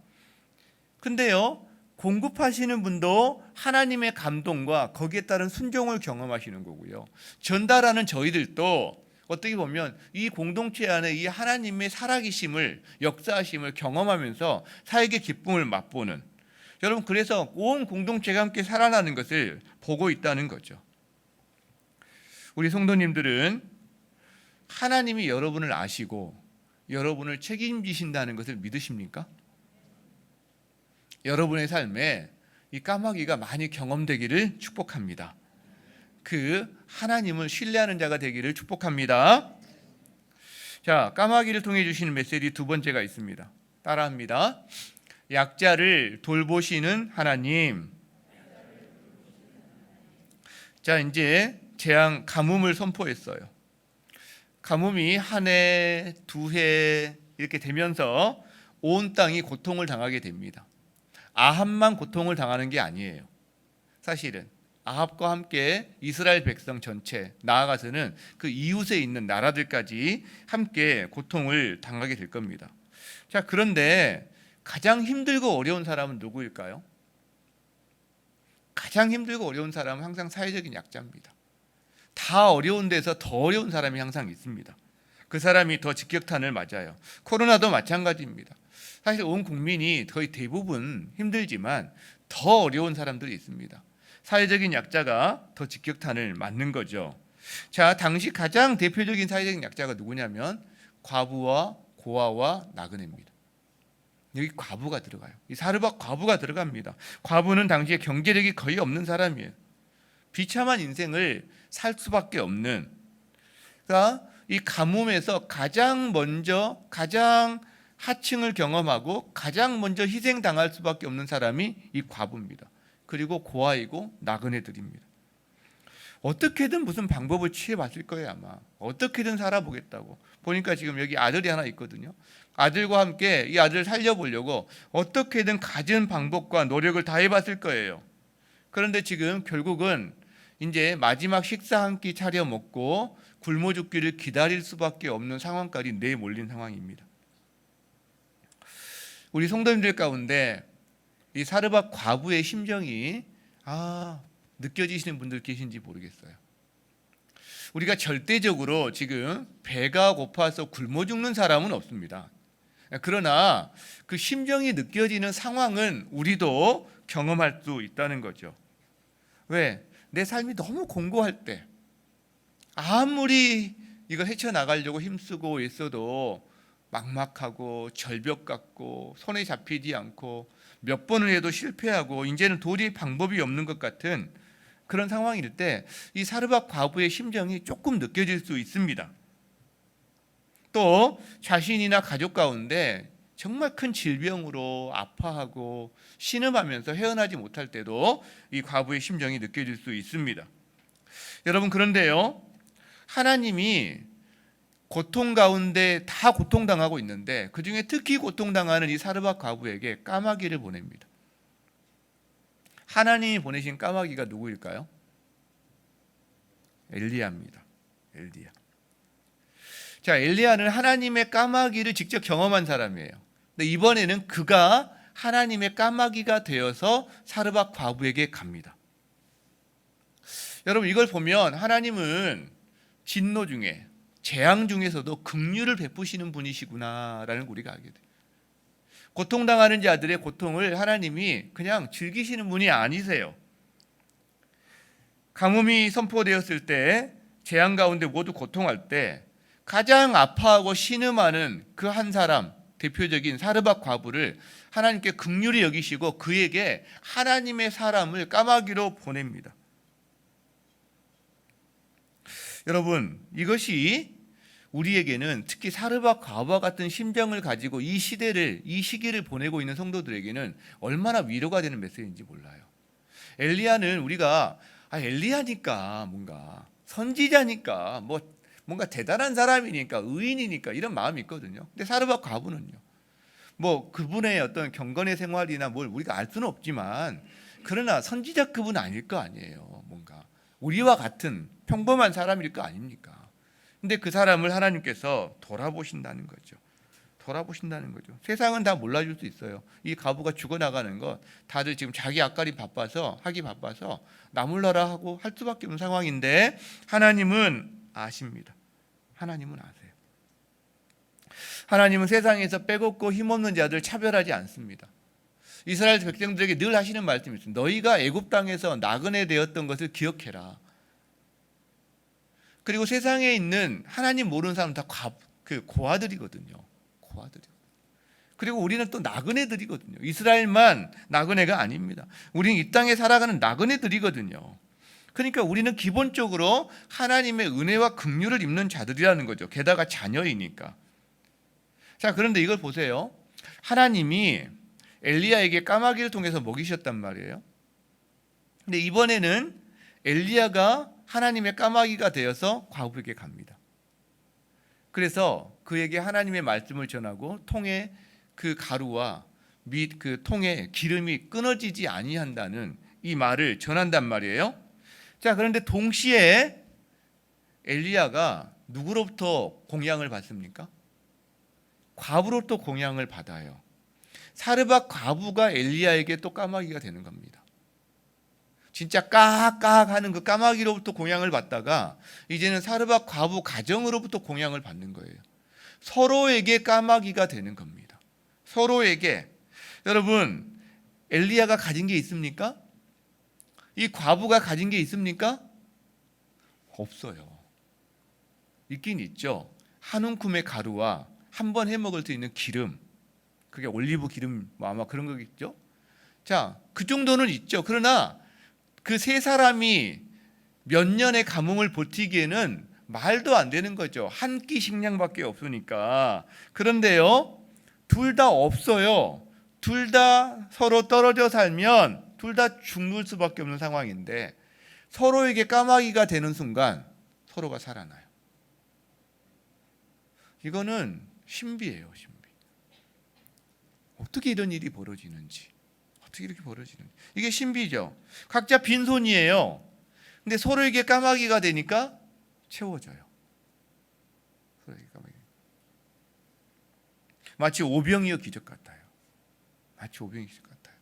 [SPEAKER 1] 근데요, 공급하시는 분도 하나님의 감동과 거기에 따른 순종을 경험하시는 거고요. 전달하는 저희들도 어떻게 보면 이 공동체 안에 이 하나님의 살아계심을, 역사하심을 경험하면서 사역의 기쁨을 맛보는, 여러분, 그래서 온 공동체가 함께 살아나는 것을 보고 있다는 거죠. 우리 성도님들은 하나님이 여러분을 아시고 여러분을 책임지신다는 것을 믿으십니까? 여러분의 삶에 이 까마귀가 많이 경험되기를 축복합니다. 그 하나님을 신뢰하는 자가 되기를 축복합니다. 자, 까마귀를 통해 주시는 메시지 두 번째가 있습니다. 따라합니다. 약자를 돌보시는 하나님. 자, 이제 재앙 가뭄을 선포했어요. 가뭄이 한 해, 두 해 이렇게 되면서 온 땅이 고통을 당하게 됩니다. 아합만 고통을 당하는 게 아니에요. 사실은 아합과 함께 이스라엘 백성 전체, 나아가서는 그 이웃에 있는 나라들까지 함께 고통을 당하게 될 겁니다. 자, 그런데 가장 힘들고 어려운 사람은 누구일까요? 가장 힘들고 어려운 사람은 항상 사회적인 약자입니다. 다 어려운 데서 더 어려운 사람이 항상 있습니다. 그 사람이 더 직격탄을 맞아요. 코로나도 마찬가지입니다. 사실 온 국민이 거의 대부분 힘들지만 더 어려운 사람들이 있습니다. 사회적인 약자가 더 직격탄을 맞는 거죠. 자, 당시 가장 대표적인 사회적인 약자가 누구냐면 과부와 고아와 나그네입니다. 여기 과부가 들어가요. 이 사르밧 과부가 들어갑니다. 과부는 당시에 경제력이 거의 없는 사람이에요. 비참한 인생을 살 수밖에 없는. 그러니까 이 가뭄에서 가장 먼저 가장 하층을 경험하고 가장 먼저 희생당할 수밖에 없는 사람이 이 과부입니다. 그리고 고아이고 나그네들입니다. 어떻게든 무슨 방법을 취해봤을 거예요. 아마 어떻게든 살아보겠다고. 보니까 지금 여기 아들이 하나 있거든요. 아들과 함께 이 아들을 살려보려고 어떻게든 갖은 방법과 노력을 다 해봤을 거예요. 그런데 지금 결국은 이제 마지막 식사 한 끼 차려 먹고 굶어 죽기를 기다릴 수밖에 없는 상황까지 내몰린 상황입니다. 우리 성도님들 가운데 이 사르밧 과부의 심정이 느껴지시는 분들 계신지 모르겠어요. 우리가 절대적으로 지금 배가 고파서 굶어 죽는 사람은 없습니다. 그러나 그 심정이 느껴지는 상황은 우리도 경험할 수 있다는 거죠. 왜? 내 삶이 너무 공고할 때, 아무리 이걸 헤쳐나가려고 힘쓰고 애써도 막막하고 절벽 같고 손에 잡히지 않고 몇 번을 해도 실패하고 이제는 도저히 방법이 없는 것 같은 그런 상황일 때 이 사르밧 과부의 심정이 조금 느껴질 수 있습니다. 또 자신이나 가족 가운데 정말 큰 질병으로 아파하고 신음하면서 헤어나지 못할 때도 이 과부의 심정이 느껴질 수 있습니다. 여러분, 그런데요, 하나님이 고통 가운데 다 고통당하고 있는데 그중에 특히 고통당하는 이 사르밧 과부에게 까마귀를 보냅니다. 하나님이 보내신 까마귀가 누구일까요? 엘리야입니다. 엘리야. 자, 엘리야는 하나님의 까마귀를 직접 경험한 사람이에요. 근데 이번에는 그가 하나님의 까마귀가 되어서 사르밧 과부에게 갑니다. 여러분, 이걸 보면 하나님은 진노 중에, 재앙 중에서도 긍휼을 베푸시는 분이시구나라는 걸 우리가 알게 돼요. 고통당하는 자들의 고통을 하나님이 그냥 즐기시는 분이 아니세요. 가뭄이 선포되었을 때, 재앙 가운데 모두 고통할 때 가장 아파하고 신음하는 그 한 사람, 대표적인 사르밧 과부를 하나님께 긍휼히 여기시고 그에게 하나님의 사람을 까마귀로 보냅니다. 여러분, 이것이 우리에게는 특히 사르밧 과부와 같은 심정을 가지고 이 시대를, 이 시기를 보내고 있는 성도들에게는 얼마나 위로가 되는 메시지인지 몰라요. 엘리야는 우리가 엘리야니까 뭔가 선지자니까 뭔가 대단한 사람이니까 의인이니까 이런 마음이 있거든요. 근데 사르밧 과부는요, 그분의 어떤 경건의 생활이나 뭘 우리가 알 수는 없지만 그러나 선지자급은 아닐 거 아니에요. 뭔가 우리와 같은 평범한 사람일 거 아닙니까? 근데 그 사람을 하나님께서 돌아보신다는 거죠. 돌아보신다는 거죠. 세상은 다 몰라줄 수 있어요. 이 과부가 죽어나가는 것 다들 지금 자기 앞가림 하기 바빠서 나몰라라 하고 할 수밖에 없는 상황인데 하나님은 아십니다. 하나님은 아세요. 하나님은 세상에서 빼곡고 힘없는 자들 차별하지 않습니다. 이스라엘 백성들에게 늘 하시는 말씀이 있습니다. 너희가 애굽 땅에서 나그네 되었던 것을 기억해라. 그리고 세상에 있는 하나님 모르는 사람은 다 고아들이거든요. 고아들이. 그리고 우리는 또 나그네들이거든요. 이스라엘만 나그네가 아닙니다. 우리는 이 땅에 살아가는 나그네들이거든요. 그러니까 우리는 기본적으로 하나님의 은혜와 긍휼을 입는 자들이라는 거죠. 게다가 자녀이니까. 자, 그런데 이걸 보세요. 하나님이 엘리야에게 까마귀를 통해서 먹이셨단 말이에요. 근데 이번에는 엘리야가 하나님의 까마귀가 되어서 과부에게 갑니다. 그래서 그에게 하나님의 말씀을 전하고 통에 그 가루와 및 그 통에 기름이 끊어지지 아니한다는 이 말을 전한단 말이에요. 자, 그런데 동시에 엘리야가 누구로부터 공양을 받습니까? 과부로부터 공양을 받아요. 사르밧 과부가 엘리야에게 또 까마귀가 되는 겁니다. 진짜 까악 하는 그 까마귀로부터 공양을 받다가 이제는 사르밧 과부 가정으로부터 공양을 받는 거예요. 서로에게 까마귀가 되는 겁니다. 서로에게. 여러분, 엘리야가 가진 게 있습니까? 이 과부가 가진 게 있습니까? 없어요. 있긴 있죠. 한 움큼의 가루와 한 번 해먹을 수 있는 기름, 그게 올리브 기름 아마 그런 거겠죠. 자, 그 정도는 있죠. 그러나 그 세 사람이 몇 년의 가뭄을 버티기에는 말도 안 되는 거죠. 한 끼 식량밖에 없으니까. 그런데요, 둘 다 없어요. 둘 다 서로 떨어져 살면 둘 다 죽을 수밖에 없는 상황인데 서로에게 까마귀가 되는 순간 서로가 살아나요. 이거는 신비예요, 신비. 어떻게 이런 일이 벌어지는지, 어떻게 이렇게 벌어지는지. 이게 신비죠. 각자 빈손이에요. 근데 서로에게 까마귀가 되니까 채워져요. 서로에게 까마귀. 마치 오병이어 기적 같아요. 마치 오병이어 기적 같아요.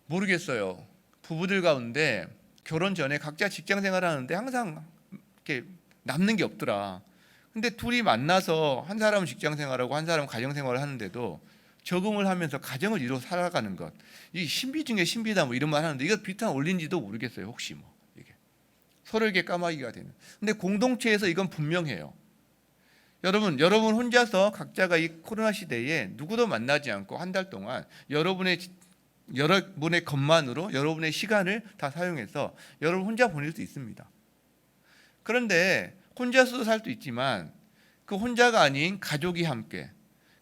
[SPEAKER 1] 모르겠어요. 부부들 가운데 결혼 전에 각자 직장 생활하는데 항상 이렇게 남는 게 없더라. 근데 둘이 만나서 한 사람은 직장 생활하고 한 사람은 가정 생활을 하는데도 적응을 하면서 가정을 이루어 살아가는 것, 이 신비 중에 신비다 이런 말 하는데 이거 비슷한 원리인지도 모르겠어요. 혹시 이게 서로에게 까마귀가 되는. 근데 공동체에서 이건 분명해요. 여러분 혼자서 각자가 이 코로나 시대에 누구도 만나지 않고 한 달 동안 여러분의 것만으로 여러분의 시간을 다 사용해서 여러분 혼자 보낼 수 있습니다. 그런데 혼자서도 살 수 있지만 그 혼자가 아닌 가족이 함께,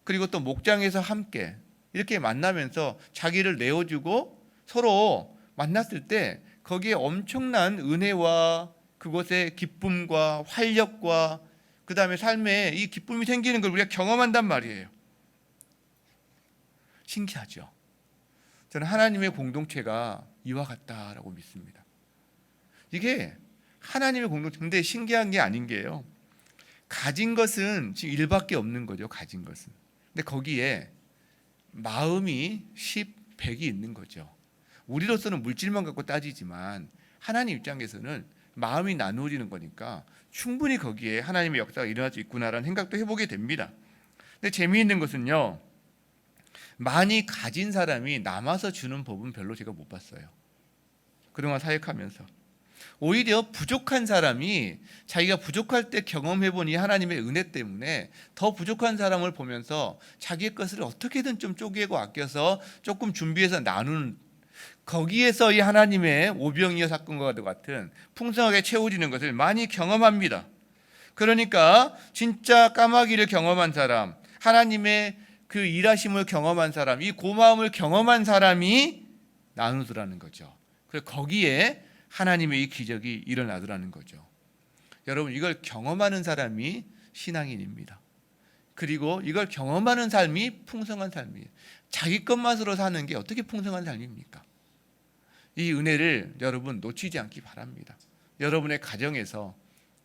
[SPEAKER 1] 그리고 또 목장에서 함께 이렇게 만나면서 자기를 내어주고 서로 만났을 때 거기에 엄청난 은혜와 그곳에 기쁨과 활력과 그 다음에 삶에 이 기쁨이 생기는 걸 우리가 경험한단 말이에요. 신기하죠. 저는 하나님의 공동체가 이와 같다라고 믿습니다. 이게 하나님의 공동체인데 신기한 게 아닌 게요. 가진 것은 지금 1밖에 없는 거죠. 가진 것은. 근데 거기에 마음이 10, 100이 있는 거죠. 우리로서는 물질만 갖고 따지지만 하나님 입장에서는 마음이 나누어지는 거니까 충분히 거기에 하나님의 역사가 일어날 수 있구나라는 생각도 해보게 됩니다. 근데 재미있는 것은요, 많이 가진 사람이 남아서 주는 법은 별로 제가 못 봤어요. 그동안 사역하면서 오히려 부족한 사람이 자기가 부족할 때 경험해보니 하나님의 은혜 때문에 더 부족한 사람을 보면서 자기의 것을 어떻게든 좀 쪼개고 아껴서 조금 준비해서 나누는, 거기에서 이 하나님의 오병이어 사건과 같은 풍성하게 채워지는 것을 많이 경험합니다. 그러니까 진짜 까마귀를 경험한 사람, 하나님의 그 일하심을 경험한 사람, 이 고마움을 경험한 사람이 나누더라는 거죠. 그래서 거기에 하나님의 이 기적이 일어나더라는 거죠. 여러분, 이걸 경험하는 사람이 신앙인입니다. 그리고 이걸 경험하는 삶이 풍성한 삶이에요. 자기 것만으로 사는 게 어떻게 풍성한 삶입니까? 이 은혜를 여러분 놓치지 않기 바랍니다. 여러분의 가정에서,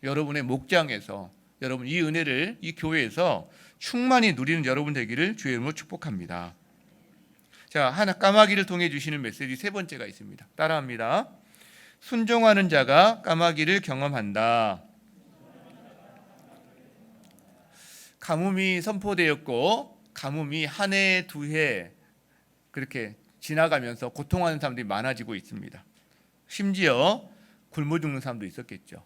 [SPEAKER 1] 여러분의 목장에서, 여러분 이 은혜를 이 교회에서 충만히 누리는 여러분 되기를 주의 이름으로 축복합니다. 자, 하나 까마귀를 통해 주시는 메시지 세 번째가 있습니다. 따라합니다. 순종하는 자가 까마귀를 경험한다. 가뭄이 선포되었고 가뭄이 한 해, 두 해 그렇게 지나가면서 고통하는 사람들이 많아지고 있습니다. 심지어 굶어 죽는 사람도 있었겠죠.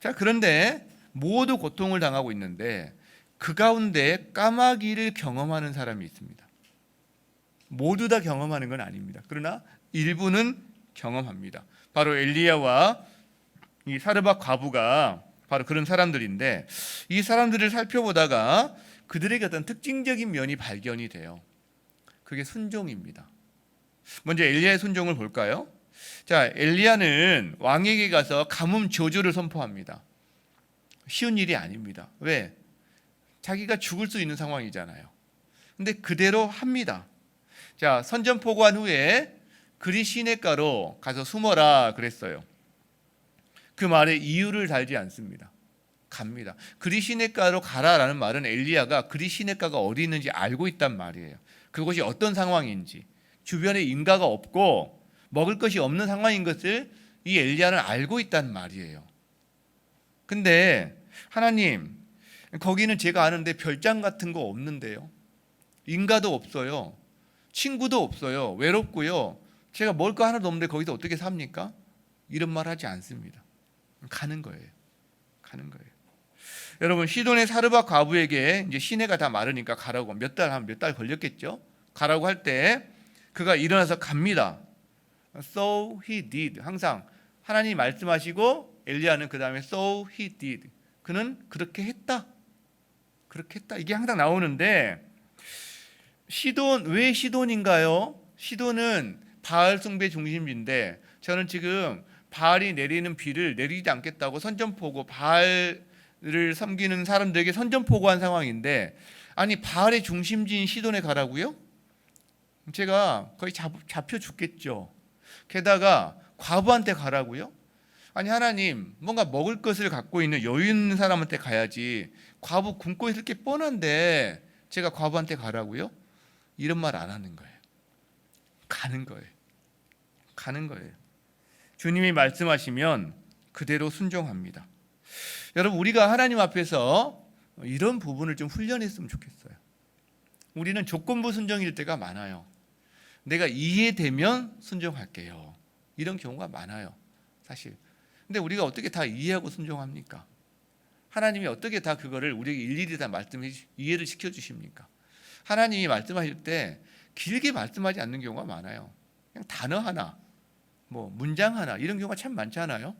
[SPEAKER 1] 자, 그런데 모두 고통을 당하고 있는데 그 가운데 까마귀를 경험하는 사람이 있습니다. 모두 다 경험하는 건 아닙니다. 그러나 일부는 경험합니다. 바로 엘리야와 이 사르밧 과부가 바로 그런 사람들인데, 이 사람들을 살펴보다가 그들에게 어떤 특징적인 면이 발견이 돼요. 그게 순종입니다. 먼저 엘리야의 순종을 볼까요? 자, 엘리야는 왕에게 가서 가뭄 저주를 선포합니다. 쉬운 일이 아닙니다. 왜? 자기가 죽을 수 있는 상황이잖아요. 근데 그대로 합니다. 자, 선전포고한 후에 그리 시냇가로 가서 숨어라 그랬어요. 그 말에 이유를 달지 않습니다. 갑니다. 그리 시냇가로 가라라는 말은 엘리야가 그리 시냇가가 어디 있는지 알고 있단 말이에요. 그것이 어떤 상황인지, 주변에 인가가 없고 먹을 것이 없는 상황인 것을 이 엘리야는 알고 있단 말이에요. 근데 하나님, 거기는 제가 아는데 별장 같은 거 없는데요. 인가도 없어요. 친구도 없어요. 외롭고요. 제가 먹을 거 하나도 없는데 거기서 어떻게 삽니까? 이런 말 하지 않습니다. 가는 거예요. 가는 거예요. 여러분, 시돈의 사르밧 과부에게 이제 시내가 다 마르니까 가라고 몇 달 걸렸겠죠. 가라고 할 때 그가 일어나서 갑니다. So he did. 항상 하나님이 말씀하시고 엘리야는 그 다음에 so he did. 그는 그렇게 했다. 그렇게 했다. 이게 항상 나오는데, 시돈, 왜 시돈인가요? 시돈은 바알 숭배 중심지인데 저는 지금 바알이 내리는 비를 내리지 않겠다고 선전포고, 바알을 섬기는 사람들에게 선전포고한 상황인데, 아니 바알의 중심지인 시돈에 가라고요? 제가 거의 잡혀 죽겠죠. 게다가 과부한테 가라고요? 아니 하나님, 뭔가 먹을 것을 갖고 있는 여유 있는 사람한테 가야지, 과부 굶고 있을 게 뻔한데 제가 과부한테 가라고요? 이런 말 안 하는 거예요. 가는 거예요. 가는 거예요. 주님이 말씀하시면 그대로 순종합니다. 여러분, 우리가 하나님 앞에서 이런 부분을 좀 훈련했으면 좋겠어요. 우리는 조건부 순종일 때가 많아요. 내가 이해되면 순종할게요. 이런 경우가 많아요, 사실. 근데 우리가 어떻게 다 이해하고 순종합니까? 하나님이 어떻게 다 그거를 우리에게 일일이 다 말씀해 이해를 시켜주십니까? 하나님이 말씀하실 때 길게 말씀하지 않는 경우가 많아요. 그냥 단어 하나, 뭐 문장 하나, 이런 경우가 참 많잖아요.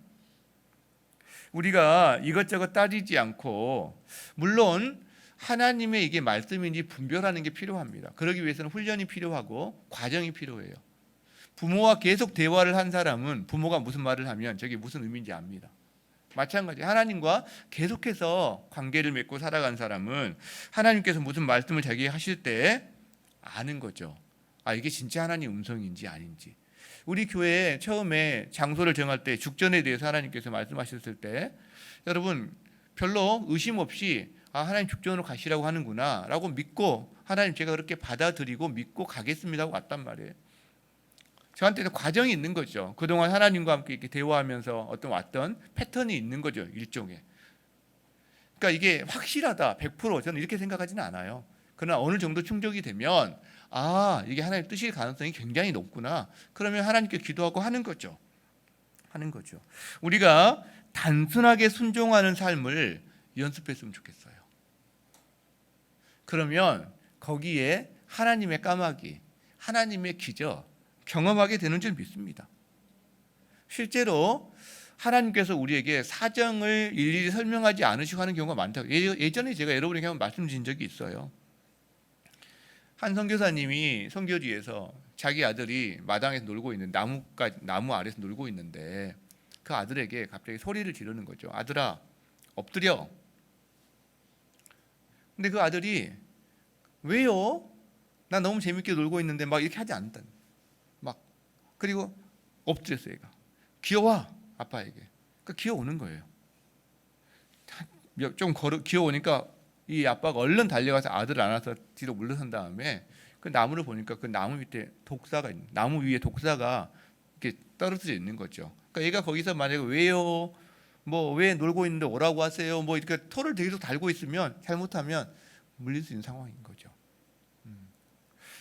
[SPEAKER 1] 우리가 이것저것 따지지 않고, 물론 하나님의 이게 말씀인지 분별하는 게 필요합니다. 그러기 위해서는 훈련이 필요하고 과정이 필요해요. 부모와 계속 대화를 한 사람은 부모가 무슨 말을 하면 저게 무슨 의미인지 압니다. 마찬가지. 하나님과 계속해서 관계를 맺고 살아간 사람은 하나님께서 무슨 말씀을 자기에게 하실 때 아는 거죠. 아, 이게 진짜 하나님 음성인지 아닌지. 우리 교회에 처음에 장소를 정할 때 죽전에 대해서 하나님께서 말씀하셨을 때 여러분 별로 의심 없이 아, 하나님 죽전으로 가시라고 하는구나 라고 믿고 하나님 제가 그렇게 받아들이고 믿고 가겠습니다 하고 왔단 말이에요. 저한테는 과정이 있는 거죠. 그동안 하나님과 함께 이렇게 대화하면서 어떤 왔던 패턴이 있는 거죠. 일종의. 그러니까 이게 확실하다 100% 저는 이렇게 생각하지는 않아요. 그러나 어느 정도 충족이 되면 아, 이게 하나님 뜻일 가능성이 굉장히 높구나. 그러면 하나님께 기도하고 하는 거죠. 우리가 단순하게 순종하는 삶을 연습했으면 좋겠어요. 그러면 거기에 하나님의 까마귀, 하나님의 기적 경험하게 되는 줄 믿습니다. 실제로 하나님께서 우리에게 사정을 일일이 설명하지 않으시고 하는 경우가 많다고. 예전에 제가 여러분에게 한번 말씀드린 적이 있어요. 한 선교사님이 선교지에서 자기 아들이 마당에서 놀고 있는 나무 아래서 놀고 있는데 그 아들에게 갑자기 소리를 지르는 거죠. 아들아, 엎드려. 근데 그 아들이 왜요? 나 너무 재밌게 놀고 있는데 막 이렇게 하지 않는다. 막 그리고 엎드렸어요. 얘가 기어와 아빠에게. 그러니까 기어오는 거예요. 좀 기어오니까 이 아빠가 얼른 달려가서 아들을 안아서 뒤로 물러선 다음에 그 나무를 보니까 그 나무 밑에 나무 위에 독사가 이렇게 떨어져 있는 거죠. 그러니까 얘가 거기서 만약에 왜요? 뭐 왜 놀고 있는데 오라고 하세요? 뭐 이렇게 털을 계속 달고 있으면 잘못하면 물릴 수 있는 상황인 거죠.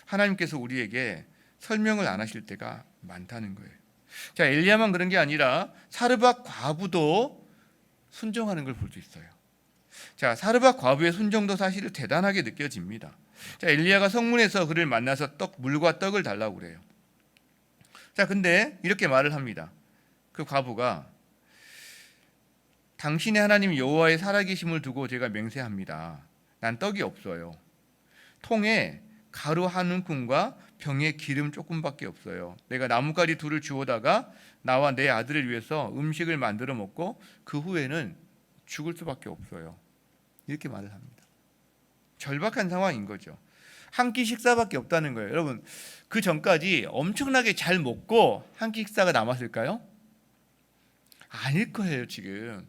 [SPEAKER 1] 하나님께서 우리에게 설명을 안 하실 때가 많다는 거예요. 자, 엘리야만 그런 게 아니라 사르밧 과부도 순종하는 걸 볼 수 있어요. 자, 사르밧 과부의 순종도 사실 대단하게 느껴집니다. 자, 엘리야가 성문에서 그를 만나서 물과 떡을 달라고 그래요. 자, 근데 이렇게 말을 합니다. 그 과부가 당신의 하나님 여호와의 살아계심을 두고 제가 맹세합니다. 난 떡이 없어요. 통에 가루 한 움큼과 병에 기름 조금밖에 없어요. 내가 나뭇가지 둘을 주워다가 나와 내 아들을 위해서 음식을 만들어 먹고 그 후에는 죽을 수밖에 없어요. 이렇게 말을 합니다. 절박한 상황인 거죠. 한 끼 식사밖에 없다는 거예요. 여러분, 그 전까지 엄청나게 잘 먹고 한 끼 식사가 남았을까요? 아닐 거예요. 지금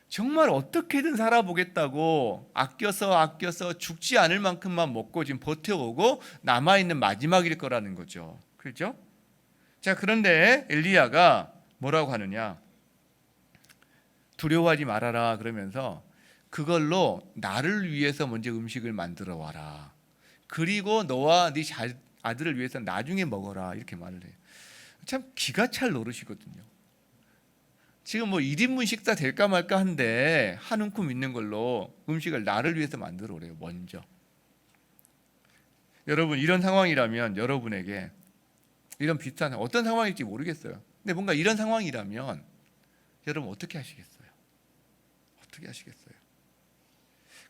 [SPEAKER 1] 정말 어떻게든 살아보겠다고 아껴서 죽지 않을 만큼만 먹고 지금 버텨오고 남아있는 마지막일 거라는 거죠. 그렇죠? 자, 그런데 엘리야가 뭐라고 하느냐? 두려워하지 말아라 그러면서 그걸로 나를 위해서 먼저 음식을 만들어 와라. 그리고 너와 네 아들을 위해서 나중에 먹어라. 이렇게 말을 해요. 참 기가 찰 노릇이거든요. 지금 뭐 1인분 식사 될까 말까 한데 한 움큼 있는 걸로 음식을 나를 위해서 만들어 오래요. 먼저. 여러분, 이런 상황이라면 여러분에게 이런 비슷한 어떤 상황일지 모르겠어요. 근데 뭔가 이런 상황이라면 여러분 어떻게 하시겠어요? 어떻게 하시겠어요?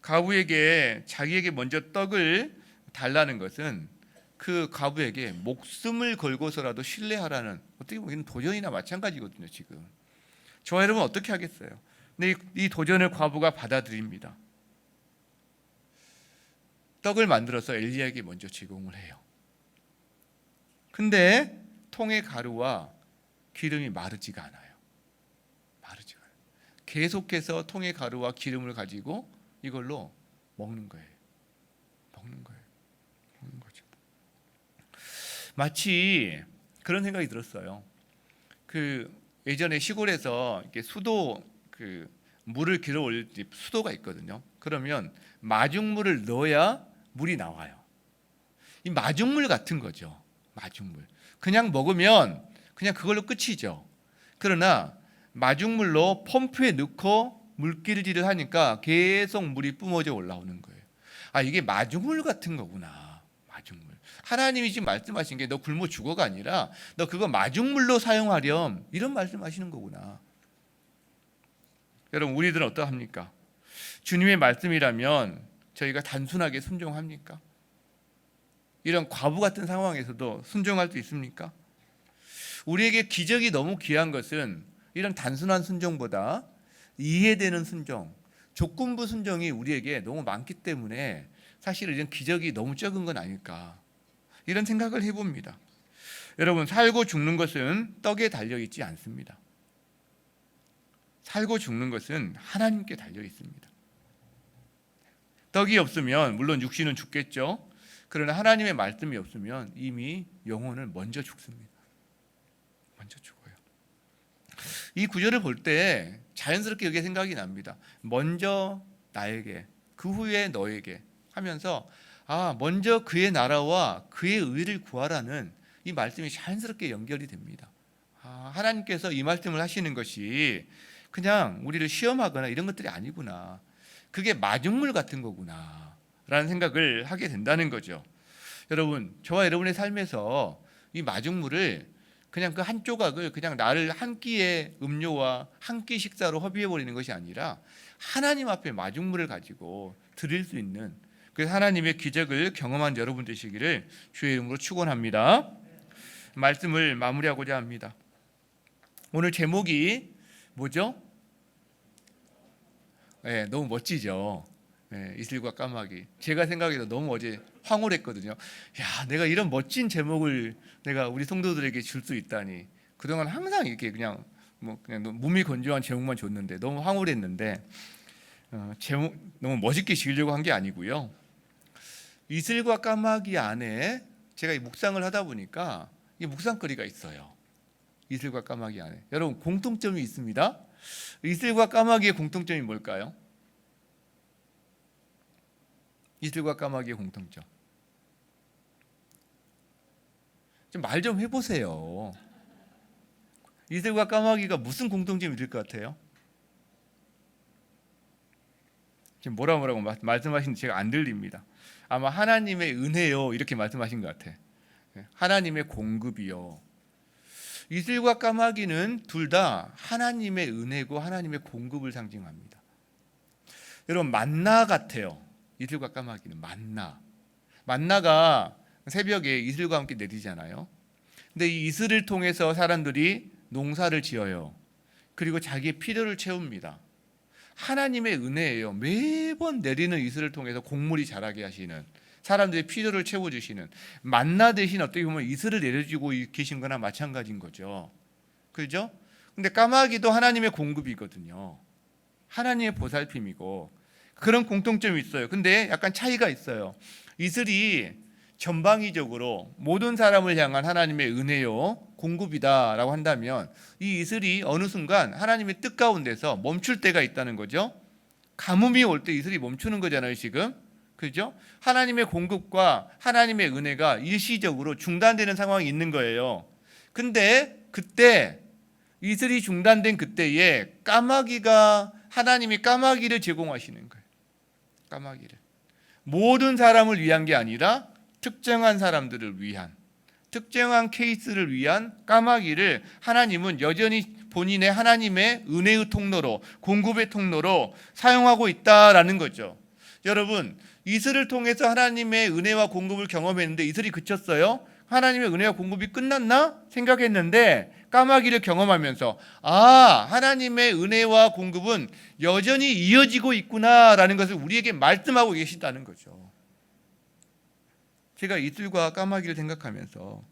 [SPEAKER 1] 과부에게 자기에게 먼저 떡을 달라는 것은 그 과부에게 목숨을 걸고서라도 신뢰하라는 어떻게 보면 도전이나 마찬가지거든요. 지금 저와 여러분 어떻게 하겠어요? 근데 이 도전을 과부가 받아들입니다. 떡을 만들어서 엘리야에게 먼저 제공을 해요. 근데 통의 가루와 기름이 마르지가 않아요. 계속해서 통의 가루와 기름을 가지고 이걸로 먹는 거예요. 먹는 거죠. 마치 그런 생각이 들었어요. 예전에 시골에서 이렇게 수도 물을 길어 올릴 때 수도가 있거든요. 그러면 마중물을 넣어야 물이 나와요. 이 마중물 같은 거죠. 마중물. 그냥 먹으면 그냥 그걸로 끝이죠. 그러나 마중물로 펌프에 넣고 물길질을 하니까 계속 물이 뿜어져 올라오는 거예요. 아, 이게 마중물 같은 거구나. 마중물. 하나님이 지금 말씀하신 게 너 굶어 죽어가 아니라 너 그거 마중물로 사용하렴. 이런 말씀하시는 거구나. 여러분, 우리들은 어떠합니까? 주님의 말씀이라면 저희가 단순하게 순종합니까? 이런 과부 같은 상황에서도 순종할 수 있습니까? 우리에게 기적이 너무 귀한 것은 이런 단순한 순종보다 이해되는 순종, 조건부 순종이 우리에게 너무 많기 때문에 사실 이런 기적이 너무 적은 건 아닐까, 이런 생각을 해봅니다. 여러분, 살고 죽는 것은 떡에 달려 있지 않습니다. 살고 죽는 것은 하나님께 달려 있습니다. 떡이 없으면 물론 육신은 죽겠죠. 그러나 하나님의 말씀이 없으면 이미 영혼은 먼저 죽습니다. 먼저 죽어요. 이 구절을 볼 때 자연스럽게 이게 생각이 납니다. 먼저 나에게, 그 후에 너에게 하면서 먼저 그의 나라와 그의 의를 구하라는 이 말씀이 자연스럽게 연결이 됩니다. 하나님께서 이 말씀을 하시는 것이 그냥 우리를 시험하거나 이런 것들이 아니구나, 그게 마중물 같은 거구나 라는 생각을 하게 된다는 거죠. 여러분, 저와 여러분의 삶에서 이 마중물을 그냥 그 한 조각을 그냥 나를 한 끼의 음료와 한 끼 식사로 허비해 버리는 것이 아니라 하나님 앞에 마중물을 가지고 드릴 수 있는, 그래서 하나님의 기적을 경험한 여러분 되시기를 주의 이름으로 축원합니다. 말씀을 마무리하고자 합니다. 오늘 제목이 뭐죠? 너무 멋지죠. 이슬과 까마귀. 제가 생각해도 너무 어제 황홀했거든요. 야, 내가 이런 멋진 제목을 내가 우리 성도들에게 줄 수 있다니. 그동안 항상 이렇게 그냥 몸이 건조한 제목만 줬는데 너무 황홀했는데, 제목 너무 멋있게 지으려고 한 게 아니고요. 이슬과 까마귀 안에 제가 이 묵상을 하다 보니까 이 묵상거리가 있어요. 이슬과 까마귀 안에 여러분 공통점이 있습니다. 이슬과 까마귀의 공통점이 뭘까요? 이슬과 까마귀의 공통점. 좀 말 좀 해보세요. 이슬과 까마귀가 무슨 공통점이 있을 것 같아요? 지금 뭐라고 말씀하시는지 제가 안 들립니다. 아마 하나님의 은혜요 이렇게 말씀하신 것 같아. 하나님의 공급이요. 이슬과 까마귀는 둘 다 하나님의 은혜고 하나님의 공급을 상징합니다. 여러분, 만나 같아요. 이슬과 까마귀는 만나가 새벽에 이슬과 함께 내리잖아요. 근데 이 이슬을 통해서 사람들이 농사를 지어요. 그리고 자기의 필요를 채웁니다. 하나님의 은혜예요. 매번 내리는 이슬을 통해서 곡물이 자라게 하시는, 사람들의 필요를 채워주시는, 만나 대신 어떻게 보면 이슬을 내려주고 계신 거나 마찬가지인 거죠. 그렇죠? 근데 까마귀도 하나님의 공급이거든요. 하나님의 보살핌이고, 그런 공통점이 있어요. 근데 약간 차이가 있어요. 이슬이 전방위적으로 모든 사람을 향한 하나님의 은혜요 공급이다라고 한다면, 이 이슬이 어느 순간 하나님의 뜻 가운데서 멈출 때가 있다는 거죠. 가뭄이 올 때 이슬이 멈추는 거잖아요, 지금. 그죠? 하나님의 공급과 하나님의 은혜가 일시적으로 중단되는 상황이 있는 거예요. 근데 그때 이슬이 중단된 그때에 하나님이 까마귀를 제공하시는 거예요. 까마귀를. 모든 사람을 위한 게 아니라 특정한 사람들을 위한, 특정한 케이스를 위한 까마귀를 하나님은 여전히 본인의 하나님의 은혜의 통로로, 공급의 통로로 사용하고 있다라는 거죠. 여러분, 이슬을 통해서 하나님의 은혜와 공급을 경험했는데 이슬이 그쳤어요? 하나님의 은혜와 공급이 끝났나 생각했는데, 까마귀를 경험하면서 하나님의 은혜와 공급은 여전히 이어지고 있구나라는 것을 우리에게 말씀하고 계시다는 거죠. 제가 이슬과 까마귀를 생각하면서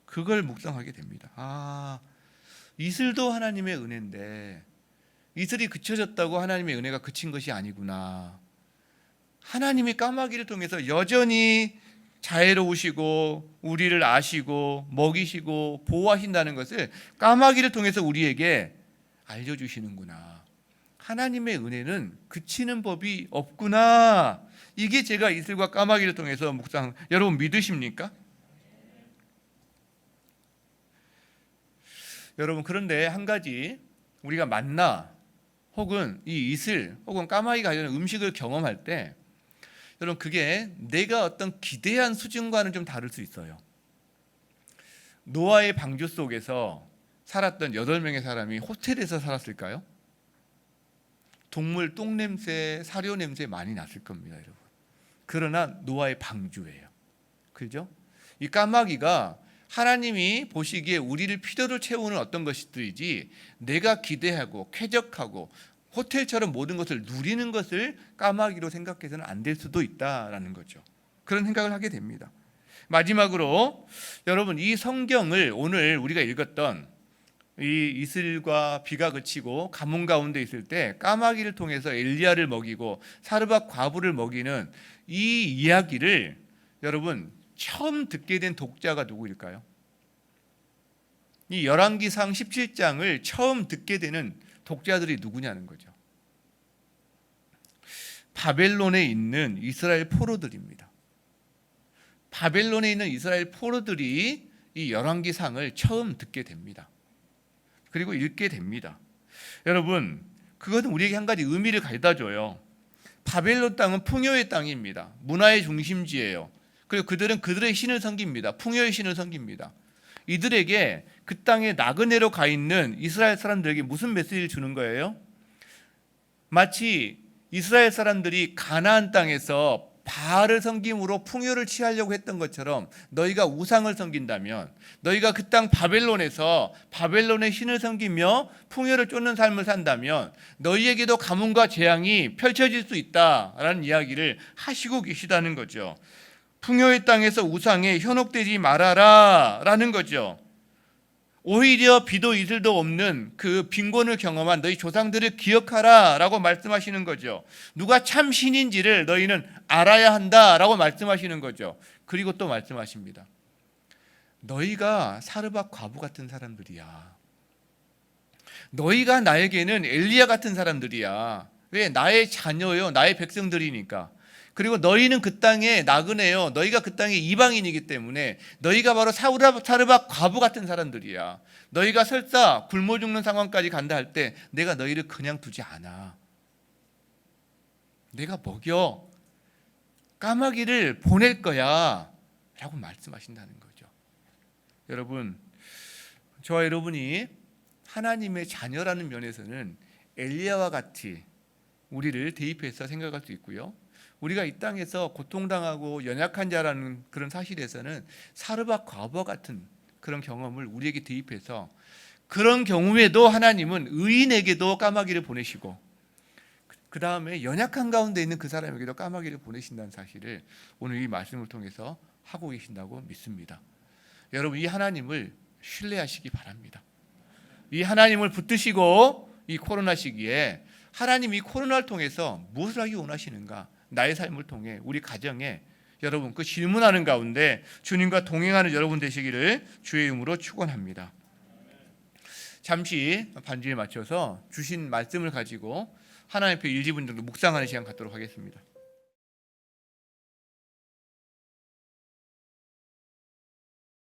[SPEAKER 1] 그걸 묵상하게 됩니다. 이슬도 하나님의 은혜인데 이슬이 그쳐졌다고 하나님의 은혜가 그친 것이 아니구나. 하나님이 까마귀를 통해서 여전히 자애로우시고 우리를 아시고 먹이시고 보호하신다는 것을 까마귀를 통해서 우리에게 알려주시는구나. 하나님의 은혜는 그치는 법이 없구나. 이게 제가 이슬과 까마귀를 통해서 묵상, 여러분 믿으십니까? 여러분, 그런데 한 가지, 우리가 만나 혹은 이 이슬 혹은 까마귀가 가지는 음식을 경험할 때, 여러분, 그게 내가 어떤 기대한 수준과는 좀 다를 수 있어요. 노아의 방주 속에서 살았던 8명의 사람이 호텔에서 살았을까요? 동물 똥냄새, 사료 냄새 많이 났을 겁니다, 여러분. 그러나 노아의 방주예요. 그죠? 이 까마귀가 하나님이 보시기에 우리를 필요를 채우는 어떤 것들이지, 내가 기대하고 쾌적하고 호텔처럼 모든 것을 누리는 것을 까마귀로 생각해서는 안 될 수도 있다라는 거죠. 그런 생각을 하게 됩니다. 마지막으로 여러분, 이 성경을 오늘 우리가 읽었던 이 이슬과 비가 그치고 가뭄 가운데 있을 때 까마귀를 통해서 엘리야를 먹이고 사르밧 과부를 먹이는 이 이야기를 여러분 처음 듣게 된 독자가 누구일까요? 이 열왕기상 17장을 처음 듣게 되는 독자들이 누구냐는 거죠. 바벨론에 있는 이스라엘 포로들입니다. 바벨론에 있는 이스라엘 포로들이 이 열왕기상을 처음 듣게 됩니다. 그리고 읽게 됩니다. 여러분, 그것은 우리에게 한 가지 의미를 가져다 줘요. 바벨론 땅은 풍요의 땅입니다. 문화의 중심지예요. 그리고 그들은 그들의 신을 섬깁니다. 풍요의 신을 섬깁니다. 이들에게 그 땅에 나그네로 가 있는 이스라엘 사람들에게 무슨 메시지를 주는 거예요? 마치 이스라엘 사람들이 가나안 땅에서 바알을 섬김으로 풍요를 취하려고 했던 것처럼 너희가 우상을 섬긴다면, 너희가 그 땅 바벨론에서 바벨론의 신을 섬기며 풍요를 쫓는 삶을 산다면 너희에게도 가뭄과 재앙이 펼쳐질 수 있다라는 이야기를 하시고 계시다는 거죠. 풍요의 땅에서 우상에 현혹되지 말아라 라는 거죠. 오히려 비도 이슬도 없는 그 빈곤을 경험한 너희 조상들을 기억하라 라고 말씀하시는 거죠. 누가 참 신인지를 너희는 알아야 한다 라고 말씀하시는 거죠. 그리고 또 말씀하십니다. 너희가 사르밧 과부 같은 사람들이야. 너희가 나에게는 엘리야 같은 사람들이야. 왜? 나의 자녀요, 나의 백성들이니까. 그리고 너희는 그 땅에 나그네요. 너희가 그 땅의 이방인이기 때문에 너희가 바로 사르밧 과부 같은 사람들이야. 너희가 설사 굶어 죽는 상황까지 간다 할 때 내가 너희를 그냥 두지 않아. 내가 먹여. 까마귀를 보낼 거야 라고 말씀하신다는 거죠. 여러분, 저와 여러분이 하나님의 자녀라는 면에서는 엘리야와 같이 우리를 대입해서 생각할 수 있고요. 우리가 이 땅에서 고통당하고 연약한 자라는 그런 사실에서는 사르밧 과부와 같은 그런 경험을 우리에게 대입해서 그런 경우에도 하나님은 의인에게도 까마귀를 보내시고 그 다음에 연약한 가운데 있는 그 사람에게도 까마귀를 보내신다는 사실을 오늘 이 말씀을 통해서 하고 계신다고 믿습니다. 여러분, 이 하나님을 신뢰하시기 바랍니다. 이 하나님을 붙드시고 이 코로나 시기에 하나님이 코로나를 통해서 무엇을 하기 원하시는가? 나의 삶을 통해 우리 가정에 여러분 그 질문하는 가운데 주님과 동행하는 여러분 되시기를 주의 이름으로 축원합니다. 잠시 반주에 맞춰서 주신 말씀을 가지고 하나님 앞에 1, 2분 정도 묵상하는 시간 갖도록 하겠습니다.